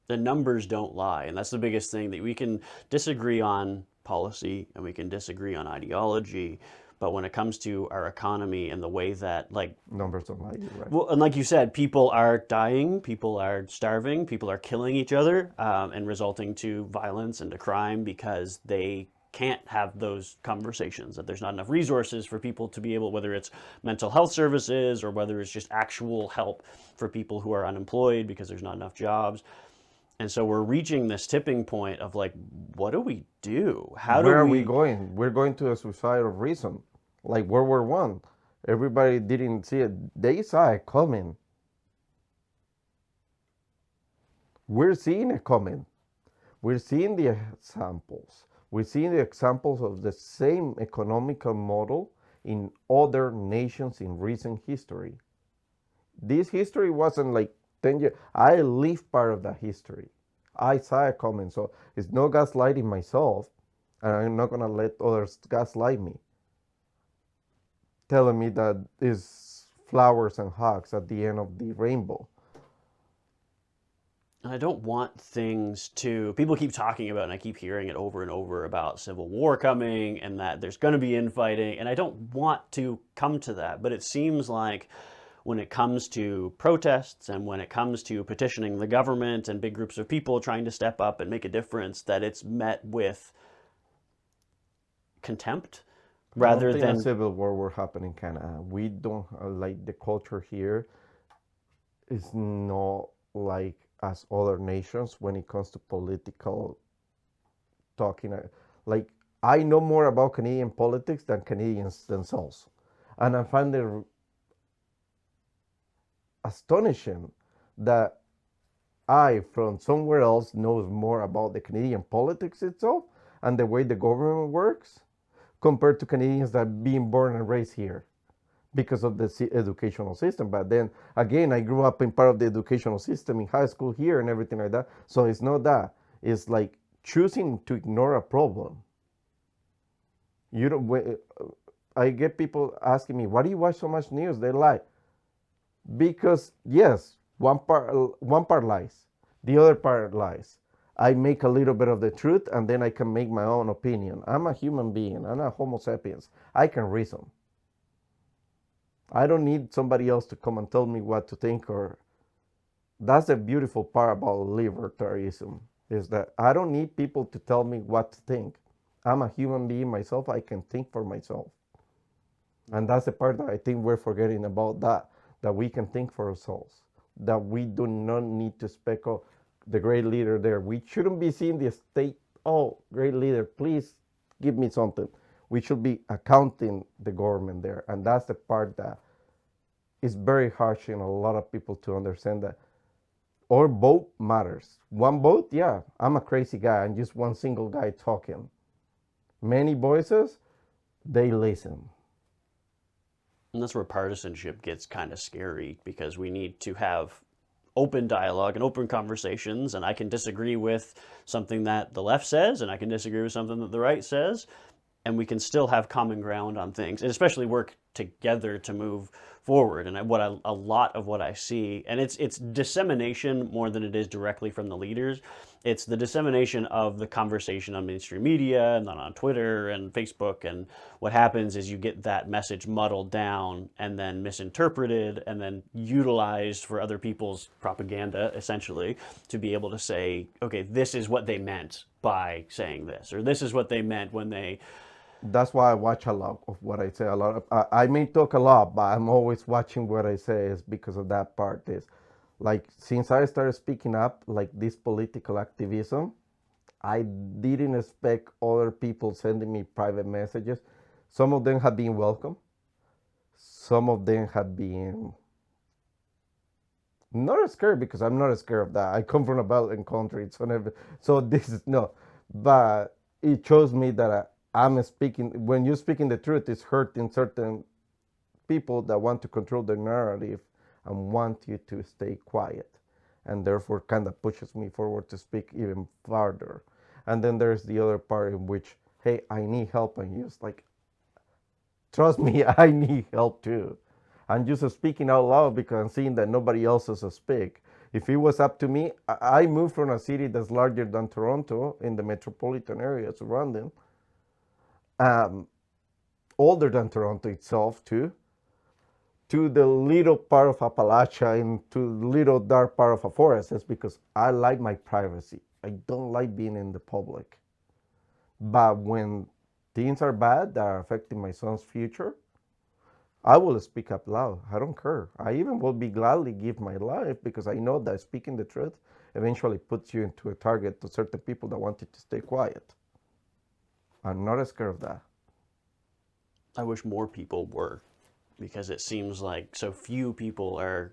Speaker 2: The numbers don't lie, and that's the biggest thing, that we can disagree on policy and we can disagree on ideology, but when it comes to our economy and the way that, like,
Speaker 1: numbers don't lie, right?
Speaker 2: Well, and like you said, people are dying, people are starving, people are killing each other, and resulting to violence and to crime because they can't have those conversations, that there's not enough resources for people to be able, whether it's mental health services or whether it's just actual help for people who are unemployed because there's not enough jobs. And so we're reaching this tipping point of, like, what do we do?
Speaker 1: Where are we going? We're going to a suicide of reason, like World War One. Everybody didn't see it. They saw it coming. We're seeing it coming. We're seeing the examples. We're seeing the examples of the same economical model in other nations in recent history. This history wasn't like 10 years. I lived part of that history. I saw it coming. So it's no gaslighting myself, and I'm not going to let others gaslight me, telling me that it's flowers and hugs at the end of the rainbow.
Speaker 2: I don't want things to, people keep talking about, and I keep hearing it over and over about civil war coming and that there's going to be infighting, and I don't want to come to that, but it seems like when it comes to protests and when it comes to petitioning the government and big groups of people trying to step up and make a difference, that it's met with contempt rather than...
Speaker 1: I don't think a civil war will happen in Canada. We don't, like, the culture here is not like as other nations when it comes to political talking. Like, I know more about Canadian politics than Canadians themselves. And I find it astonishing that I, from somewhere else, knows more about the Canadian politics itself and the way the government works compared to Canadians that are being born and raised here because of the educational system. But then again, I grew up in part of the educational system in high school here and everything like that. So it's not that. It's like choosing to ignore a problem. You don't. I get people asking me, "Why do you watch so much news?" They lie. Because yes, one part lies, the other part lies. I make a little bit of the truth, and then I can make my own opinion. I'm a human being. I'm a Homo sapiens. I can reason. I don't need somebody else to come and tell me what to think. Or that's the beautiful part about libertarianism, is that I don't need people to tell me what to think. I'm a human being myself. I can think for myself. And that's the part that I think we're forgetting about, that we can think for ourselves, that we do not need to speculate the great leader there. We shouldn't be seeing the state, oh, great leader, please give me something. We should be accounting the government there. And that's the part that is very harsh in a lot of people to understand, that our vote matters. One vote, yeah, I'm a crazy guy. I'm just one single guy talking. Many voices, they listen.
Speaker 2: And that's where partisanship gets kind of scary, because we need to have open dialogue and open conversations, and I can disagree with something that the left says, and I can disagree with something that the right says, and we can still have common ground on things, and especially work together to move forward. And a lot of what I see, and it's dissemination more than it is directly from the leaders. It's the dissemination of the conversation on mainstream media and then on Twitter and Facebook. And what happens is you get that message muddled down and then misinterpreted and then utilized for other people's propaganda, essentially, to be able to say, okay, this is what they meant by saying this, or this is what they meant when they.
Speaker 1: That's why I watch a lot of what I say. A lot of I may talk a lot, but I'm always watching what I say. Is because of that part. Is like since I started speaking up, like this political activism, I didn't expect other people sending me private messages. Some of them have been welcome. Some of them have been not scared, because I'm not scared of that. I come from a Belgian country, so this is no. But it shows me that I'm speaking, when you're speaking the truth, it's hurting certain people that want to control the narrative and want you to stay quiet, and therefore kind of pushes me forward to speak even farther. And then there's the other part in which, hey, I need help, and you're just like, trust me, I need help too. I'm just speaking out loud because I'm seeing that nobody else is speak. If it was up to me, I moved from a city that's larger than Toronto in the metropolitan area surrounding, older than Toronto itself too, to the little part of Appalachia and to the little dark part of a forest. It's because I like my privacy. I don't like being in the public. But when things are bad that are affecting my son's future, I will speak up loud. I don't care. I even will be gladly give my life, because I know that speaking the truth eventually puts you into a target to certain people that want you to stay quiet. I'm not scared of that.
Speaker 2: I wish more people were, because it seems like so few people are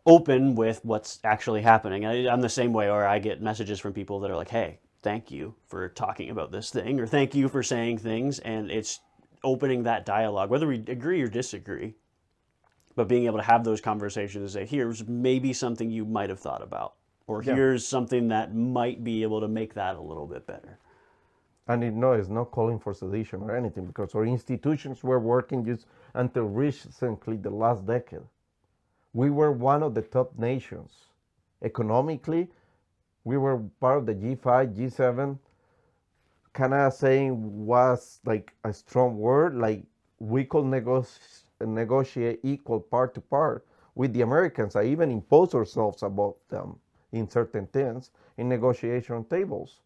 Speaker 2: open with what's actually happening. I'm the same way, or I get messages from people that are like, hey, thank you for talking about this thing, or thank you for saying things. And it's opening that dialogue, whether we agree or disagree, but being able to have those conversations and say, here's maybe something you might have thought about, or here's something that might be able to make that a little bit better.
Speaker 1: And it's not calling for sedition or anything, because our institutions were working just until recently, the last decade. We were one of the top nations. Economically, we were part of the G5, G7. Canada saying was like a strong word, like we could negotiate equal part to part with the Americans. I even impose ourselves above them in certain things in negotiation tables.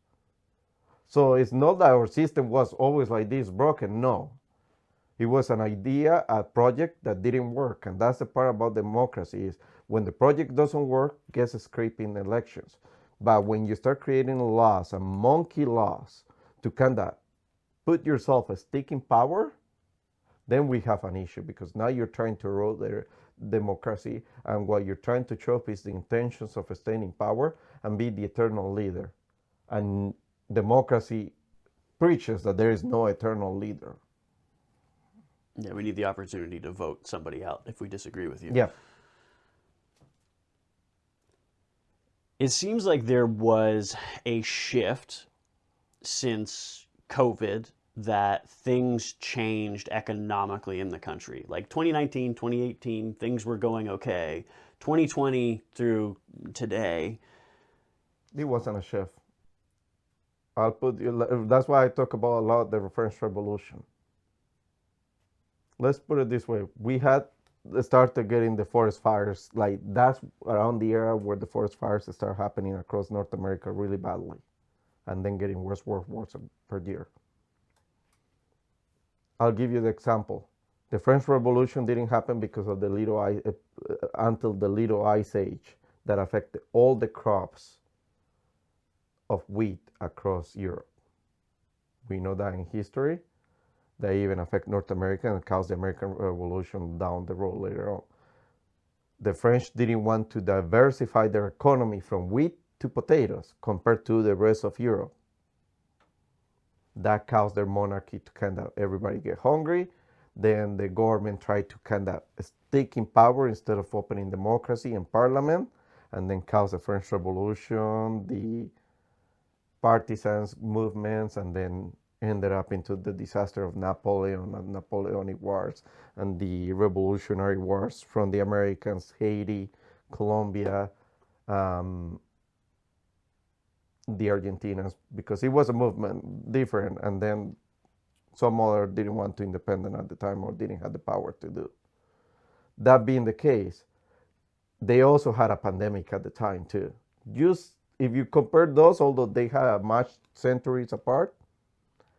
Speaker 1: So it's not that our system was always like this broken. No, it was an idea, a project that didn't work. And that's the part about democracy, is when the project doesn't work, gets scraping elections. But when you start creating laws and monkey laws to kind of put yourself as taking power, then we have an issue, because now you're trying to erode their democracy, and what you're trying to show up is the intentions of staying in power and be the eternal leader. And democracy preaches that there is no eternal leader.
Speaker 2: Yeah, we need the opportunity to vote somebody out if we disagree with you.
Speaker 1: Yeah.
Speaker 2: It seems like there was a shift since COVID, that things changed economically in the country. Like 2019, 2018, things were going okay. 2020 through today,
Speaker 1: it wasn't a shift. That's why I talk about a lot the French Revolution. Let's put it this way. We had started getting the forest fires. Like that's around the era where the forest fires start happening across North America really badly, and then getting worse per year. I'll give you the example. The French Revolution didn't happen because of until the Little Ice Age that affected all the crops of wheat across Europe. We know that in history. They even affect North America and caused the American Revolution down the road later on. The French didn't want to diversify their economy from wheat to potatoes compared to the rest of Europe. That caused their monarchy to kind of everybody get hungry. Then the government tried to kind of taking power instead of opening democracy and parliament, and then caused the French Revolution, the partisans movements, and then ended up into the disaster of Napoleon and Napoleonic Wars and the Revolutionary Wars from the Americans, Haiti, Colombia, the Argentinians, because it was a movement different, and then some other didn't want to independent at the time or didn't have the power to do. That being the case, they also had a pandemic at the time too. Just if you compare those, although they had much centuries apart,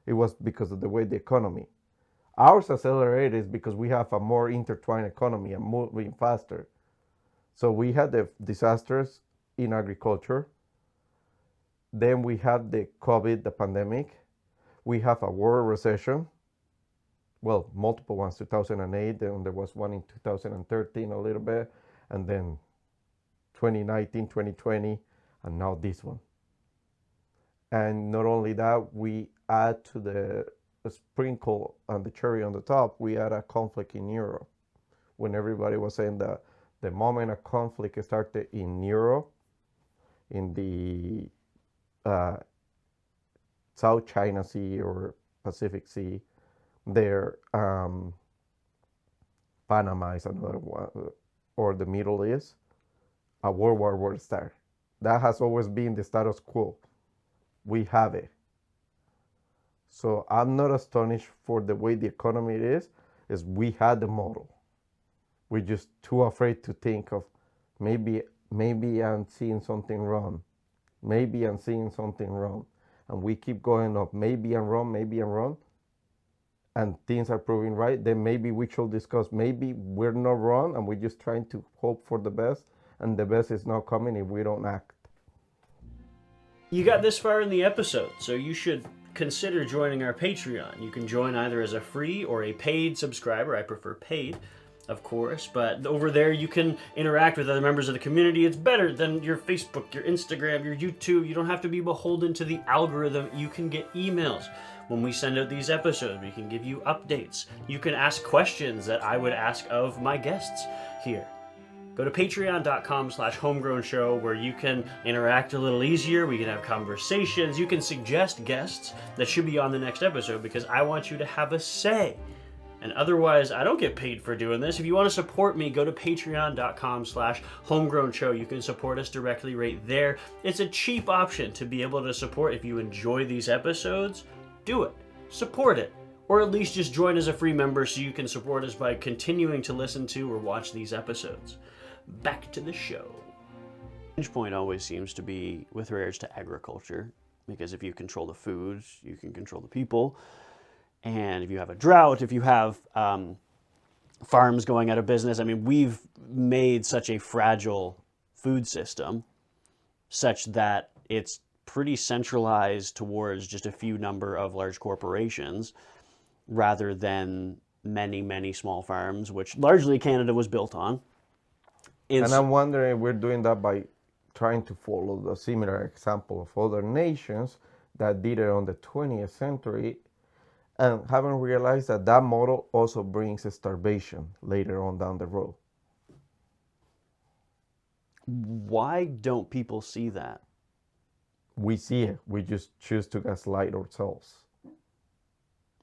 Speaker 1: it was because of the way the economy. Ours accelerated is because we have a more intertwined economy and moving faster. So we had the disasters in agriculture. Then we had the COVID, the pandemic. We have a world recession. Well, multiple ones, 2008, then there was one in 2013 a little bit, and then 2019, 2020, and now this one. And not only that, we add to the sprinkle and the cherry on the top, we had a conflict in Europe. When everybody was saying that the moment a conflict started in Europe, in the South China Sea or Pacific Sea, there, Panama is another one, or the Middle East, a World War would start. That has always been the status quo. We have it. So I'm not astonished for the way the economy is we had the model. We're just too afraid to think of maybe I'm seeing something wrong. Maybe I'm seeing something wrong. And we keep going up, maybe I'm wrong, and things are proving right, then maybe we should discuss, maybe we're not wrong and we're just trying to hope for the best, and the best is not coming if we don't act.
Speaker 2: You got this far in the episode, so you should consider joining our Patreon. You can join either as a free or a paid subscriber. I prefer paid, of course, but over there you can interact with other members of the community. It's better than your Facebook, your Instagram, your YouTube. You don't have to be beholden to the algorithm. You can get emails when we send out these episodes. We can give you updates. You can ask questions that I would ask of my guests here. Go to patreon.com/homegrownshow where you can interact a little easier. We can have conversations. You can suggest guests that should be on the next episode because I want you to have a say. And otherwise, I don't get paid for doing this. If you want to support me, go to patreon.com/homegrownshow. You can support us directly right there. It's a cheap option to be able to support. If you enjoy these episodes, do it. Support it. Or at least just join as a free member so you can support us by continuing to listen to or watch these episodes. Back to the show. The change point always seems to be with regards to agriculture, because if you control the foods, you can control the people. And if you have a drought, if you have farms going out of business, I mean, we've made such a fragile food system such that it's pretty centralized towards just a few number of large corporations rather than many, many small farms, which largely Canada was built on.
Speaker 1: And I'm wondering if we're doing that by trying to follow the similar example of other nations that did it on the 20th century and haven't realized that that model also brings starvation later on down the road.
Speaker 2: Why don't people see that?
Speaker 1: We see it. We just choose to gaslight ourselves.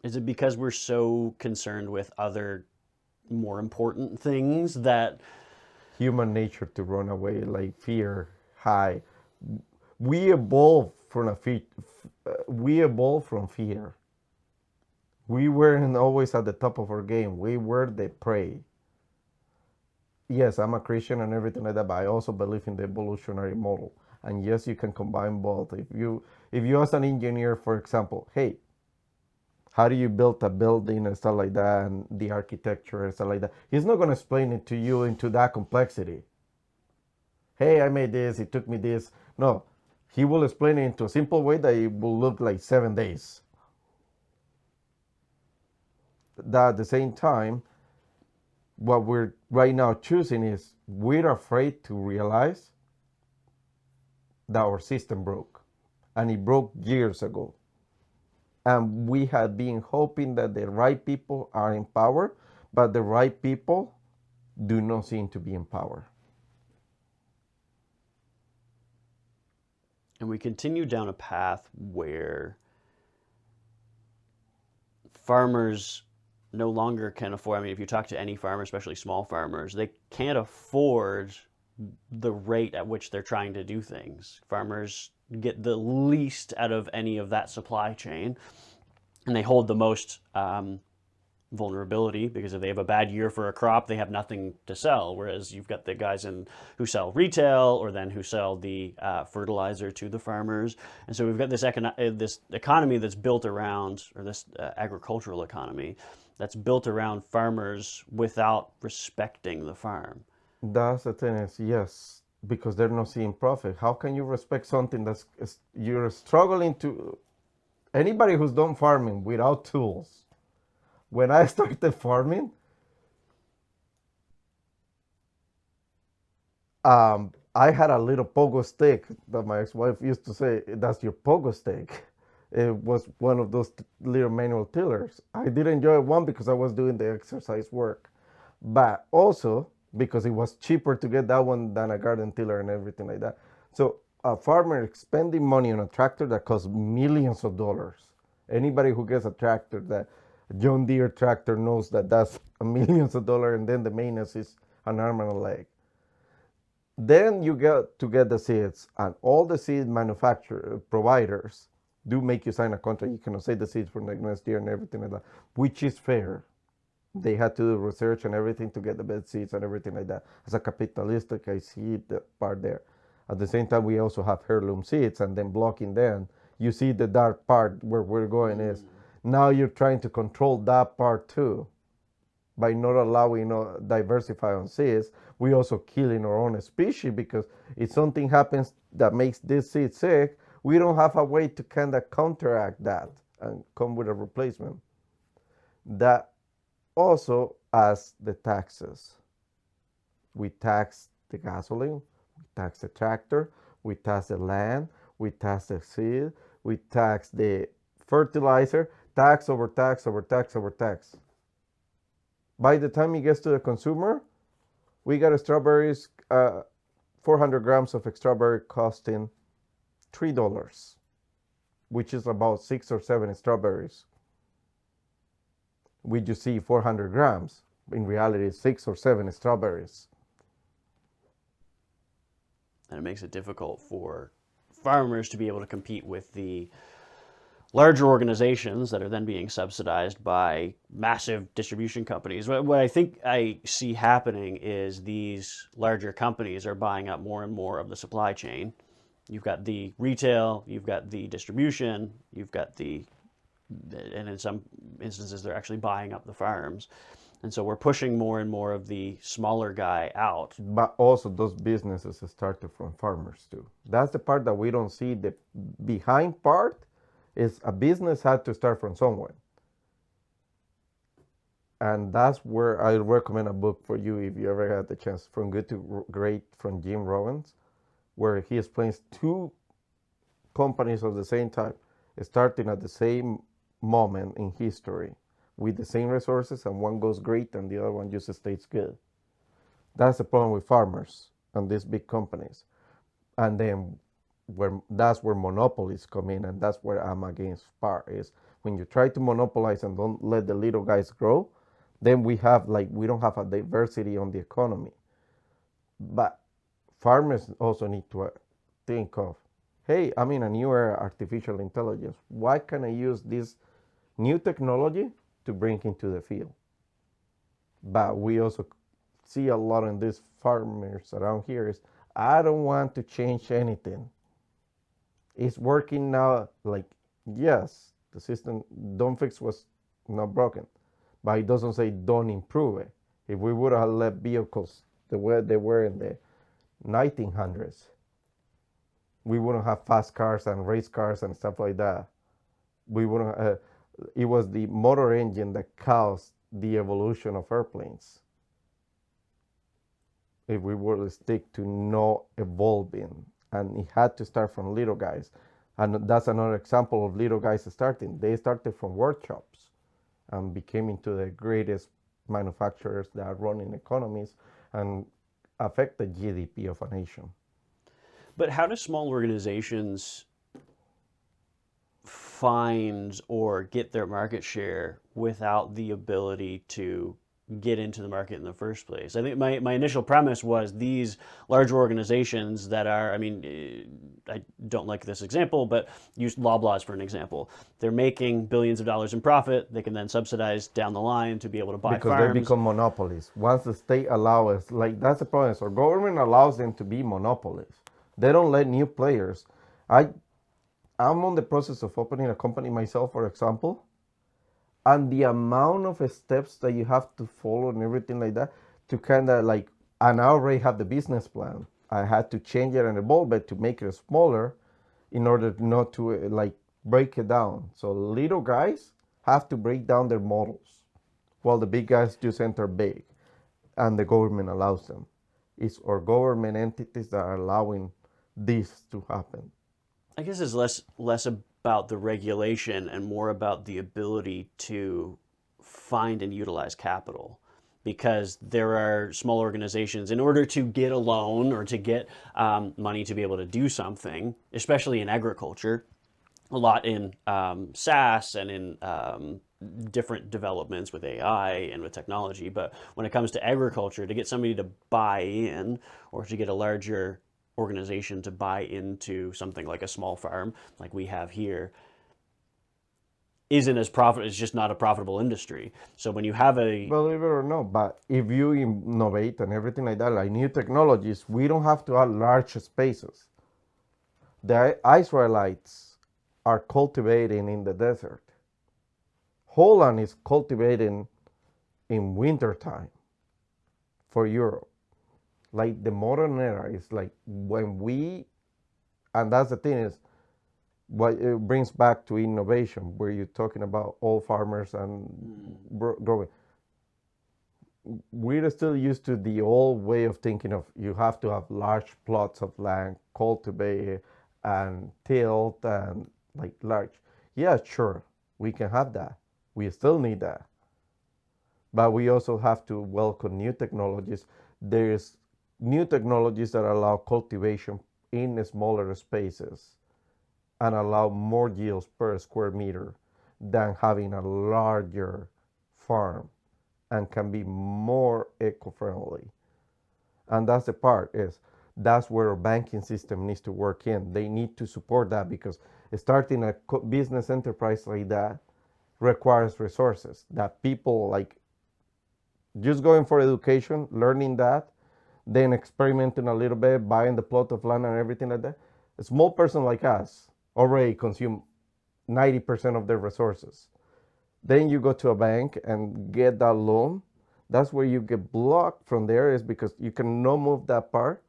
Speaker 2: Is it because we're so concerned with other more important things that...
Speaker 1: Human nature to run away, like fear, high. We evolved from fear. We weren't always at the top of our game. We were the prey. Yes, I'm a Christian and everything like that, but I also believe in the evolutionary model. And yes, you can combine both. If you ask an engineer, for example, hey, how do you build a building and stuff like that, and the architecture and stuff like that, he's not going to explain it to you into that complexity. Hey, I made this, it took me this. No, he will explain it into a simple way that it will look like 7 days. That at the same time, what we're right now choosing is we're afraid to realize that our system broke, and it broke years ago. And we had been hoping that the right people are in power, but the right people do not seem to be in power.
Speaker 2: And we continue down a path where farmers no longer can afford. I mean, if you talk to any farmer, especially small farmers, they can't afford the rate at which they're trying to do things. Farmers get the least out of any of that supply chain, and they hold the most vulnerability, because if they have a bad year for a crop, they have nothing to sell. Whereas you've got the guys who sell retail, or then who sell the fertilizer to the farmers. And so we've got this economy that's built around, or this agricultural economy that's built around farmers without respecting the farm.
Speaker 1: That's the thing is, yes, because they're not seeing profit. How can you respect something that's you're struggling to? Anybody who's done farming without tools. When I started farming, I had a little pogo stick that my ex-wife used to say, "That's your pogo stick." It was one of those little manual tillers. I did enjoy one because I was doing the exercise work, but also because it was cheaper to get that one than a garden tiller and everything like that. So a farmer spending money on a tractor that costs millions of dollars. Anybody who gets a tractor, that John Deere tractor, knows that that's millions of dollars, and then the maintenance is an arm and a leg. Then you get to get the seeds, and all the seed manufacturer providers do make you sign a contract. You cannot say the seeds for the next year and everything like that, which is fair. They had to do research and everything to get the best seeds and everything like that. As a capitalistic, I see the part there. At the same time, we also have heirloom seeds, and then blocking them. You see the dark part where we're going is now you're trying to control that part too. By not allowing diversify on seeds, we also killing our own species, because if something happens that makes this seed sick, we don't have a way to kind of counteract that and come with a replacement. That also as the taxes. We tax the gasoline, we tax the tractor, we tax the land, we tax the seed, we tax the fertilizer, tax over tax over tax over tax. By the time it gets to the consumer, we got strawberries, 400 grams of strawberry costing $3, which is about 6 or 7 strawberries. We just see 400 grams. In reality, 6 or 7 strawberries.
Speaker 2: And it makes it difficult for farmers to be able to compete with the larger organizations that are then being subsidized by massive distribution companies. What I think I see happening is these larger companies are buying up more and more of the supply chain. You've got the retail, you've got the distribution, you've got and in some instances they're actually buying up the farms. And so we're pushing more and more of the smaller guy out.
Speaker 1: But also those businesses started from farmers too. That's the part that we don't see. The behind part is a business had to start from somewhere. And that's where I recommend a book for you if you ever had the chance, From Good to Great, from Jim Robbins, where he explains 2 companies of the same type starting at the same moment in history with the same resources, and one goes great and the other one just stays good. That's the problem with farmers and these big companies. And then that's where monopolies come in, and that's where I'm against PAR, is when you try to monopolize and don't let the little guys grow, then we don't have a diversity on the economy. But farmers also need to think of, hey, I'm in a new era, artificial intelligence. Why can I use this new technology to bring into the field? But we also see a lot in these farmers around here is, I don't want to change anything. It's working now. Like, yes, the system don't fix what's not broken, but it doesn't say don't improve it. If we would have left vehicles the way they were in the 1900s, we wouldn't have fast cars and race cars and stuff like that. We wouldn't. It was the motor engine that caused the evolution of airplanes. If we were to stick to no evolving, and it had to start from little guys, and that's another example of little guys starting. They started from workshops and became into the greatest manufacturers that are running economies and affect the GDP of a nation.
Speaker 2: But how do small organizations find or get their market share without the ability to get into the market in the first place? I think my initial premise was these larger organizations that are, I mean, I don't like this example, but use Loblaws for an example. They're making billions of dollars in profit. They can then subsidize down the line to be able to buy
Speaker 1: because they
Speaker 2: farms.
Speaker 1: become monopolies. Once the state allows, like that's the problem. So government allows them to be monopolies. They don't let new players. I'm on the process of opening a company myself, for example, and the amount of steps that you have to follow and everything like that to kind of like, and I already have the business plan. I had to change it and evolve it to make it smaller in order not to like break it down. So little guys have to break down their models while the big guys just enter big and the government allows them. It's our government entities that are allowing this to happen.
Speaker 2: I guess it's less about the regulation and more about the ability to find and utilize capital. Because there are small organizations, in order to get a loan or to get money to be able to do something, especially in agriculture, a lot in SaaS and in different developments with AI and with technology. But when it comes to agriculture, to get somebody to buy in or to get a larger organization to buy into something like a small farm like we have here isn't as profitable. It's just not a profitable industry. So when you have a,
Speaker 1: believe it or not, but if you innovate and everything like that, like new technologies, we don't have to have large spaces. The Israelites are cultivating in the desert. Holland is cultivating in wintertime for Europe. Like the modern era is like when we, and that's the thing is, what it brings back to innovation, where you're talking about all farmers and growing. We're still used to the old way of thinking of you have to have large plots of land, cultivate and tilled and like large. Yeah, sure, we can have that. We still need that. But we also have to welcome new technologies. There's new technologies that allow cultivation in smaller spaces and allow more yields per square meter than having a larger farm and can be more eco-friendly. And that's the part is that's where a banking system needs to work in. They need to support that because starting a business enterprise like that requires resources that people like just going for education, learning that, then experimenting a little bit, buying the plot of land and everything like that. A small person like us already consume 90% of their resources. Then you go to a bank and get that loan. That's where you get blocked from there, is because you cannot move that part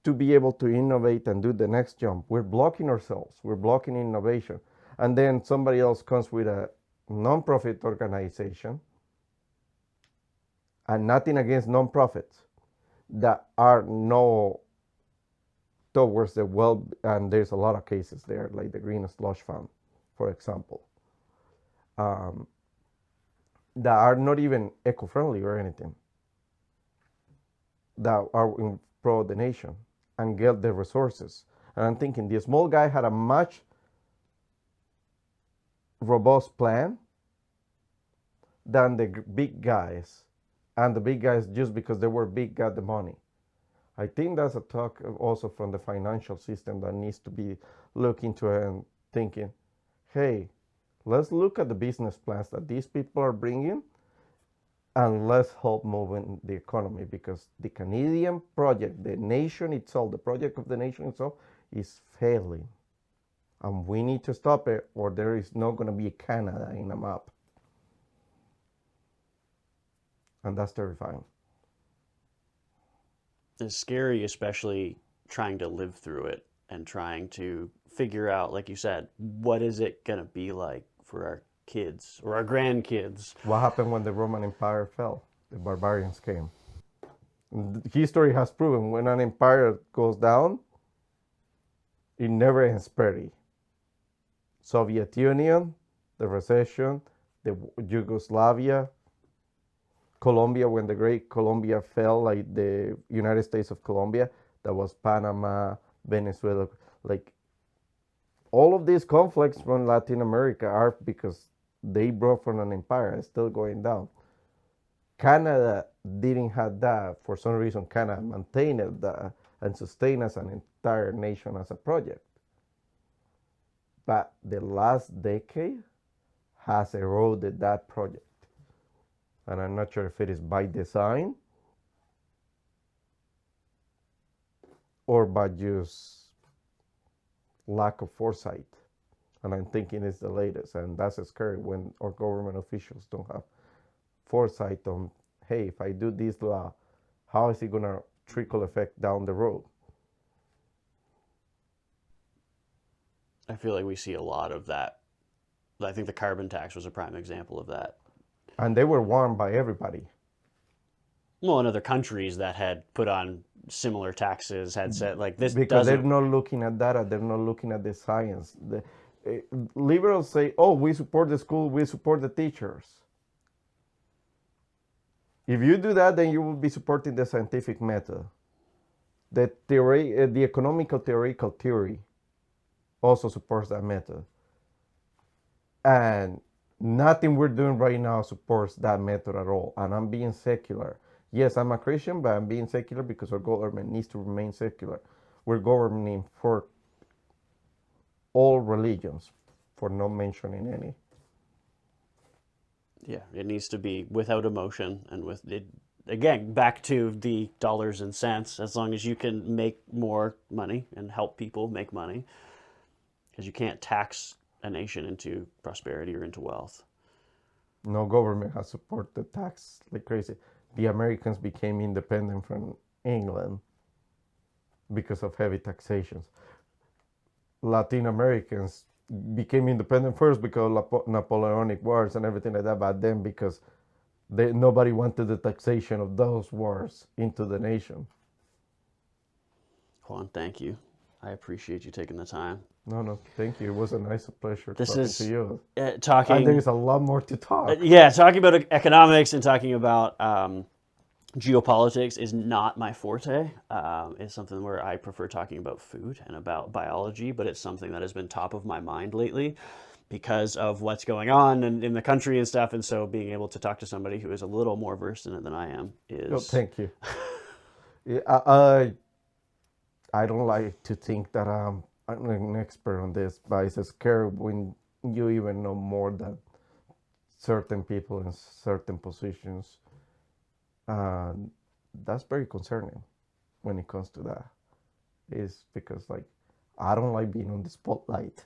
Speaker 1: to be able to innovate and do the next jump. We're blocking ourselves. We're blocking innovation. And then somebody else comes with a non-profit organization, and nothing against non-profits that are no towards the well, and there's a lot of cases there, like the Green Slush Fund, for example, that are not even eco-friendly or anything, that are in pro the nation and get the resources. And I'm thinking the small guy had a much robust plan than the big guys, and the big guys, just because they were big, got the money. I think that's a talk also from the financial system that needs to be looked into and thinking, hey, let's look at the business plans that these people are bringing and let's help moving the economy, because the Canadian project, the nation itself, the project of the nation itself is failing. And we need to stop it, or there is not going to be a Canada in a map. And that's terrifying.
Speaker 2: It's scary, especially trying to live through it and trying to figure out, like you said, what is it going to be like for our kids or our grandkids?
Speaker 1: What happened when the Roman Empire fell? The barbarians came. History has proven when an empire goes down, it never ends pretty. Soviet Union, the recession, the Yugoslavia, Colombia, when the great Colombia fell, like the United States of Colombia, that was Panama, Venezuela, like all of these conflicts from Latin America are because they broke from an empire and still going down. Canada didn't have that. For some reason, Canada maintained that and sustained as an entire nation as a project. But the last decade has eroded that project. And I'm not sure if it is by design or by just lack of foresight. And I'm thinking it's the latest. And that's scary when our government officials don't have foresight on, hey, if I do this law, how is it going to trickle effect down the road?
Speaker 2: I feel like we see a lot of that. I think the carbon tax was a prime example of that.
Speaker 1: And they were warned by everybody.
Speaker 2: Well, in other countries that had put on similar taxes had said like this
Speaker 1: because
Speaker 2: doesn't...
Speaker 1: they're not looking at data, they're not looking at the science. Liberals say, oh, we support the school, we support the teachers. If you do that, then you will be supporting the scientific method. The theory, the economical theoretical theory also supports that method. And nothing we're doing right now supports that method at all. And I'm being secular. Yes, I'm a Christian, but I'm being secular because our government needs to remain secular. We're governing for all religions, for not mentioning any.
Speaker 2: Yeah, it needs to be without emotion and with it. Again, back to the dollars and cents. As long as you can make more money and help people make money, because you can't tax a nation into prosperity or into wealth.
Speaker 1: No government has supported tax like crazy. The Americans became independent from England because of heavy taxations. Latin Americans became independent first because of Napoleonic wars and everything like that, but then because nobody wanted the taxation of those wars into the nation.
Speaker 2: Juan, thank you. I appreciate you taking the time.
Speaker 1: No, thank you. It was a nice pleasure talking to you.
Speaker 2: Talking,
Speaker 1: and there's a lot more to talk.
Speaker 2: Yeah, talking about economics and talking about geopolitics is not my forte. It's something where I prefer talking about food and about biology, but it's something that has been top of my mind lately because of what's going on in the country and stuff. And so being able to talk to somebody who is a little more versed in it than I am is...
Speaker 1: No, thank you. I don't like to think that I'm an expert on this, but it's scary when you even know more than certain people in certain positions. That's very concerning when it comes to that. Is because like I don't like being on the spotlight.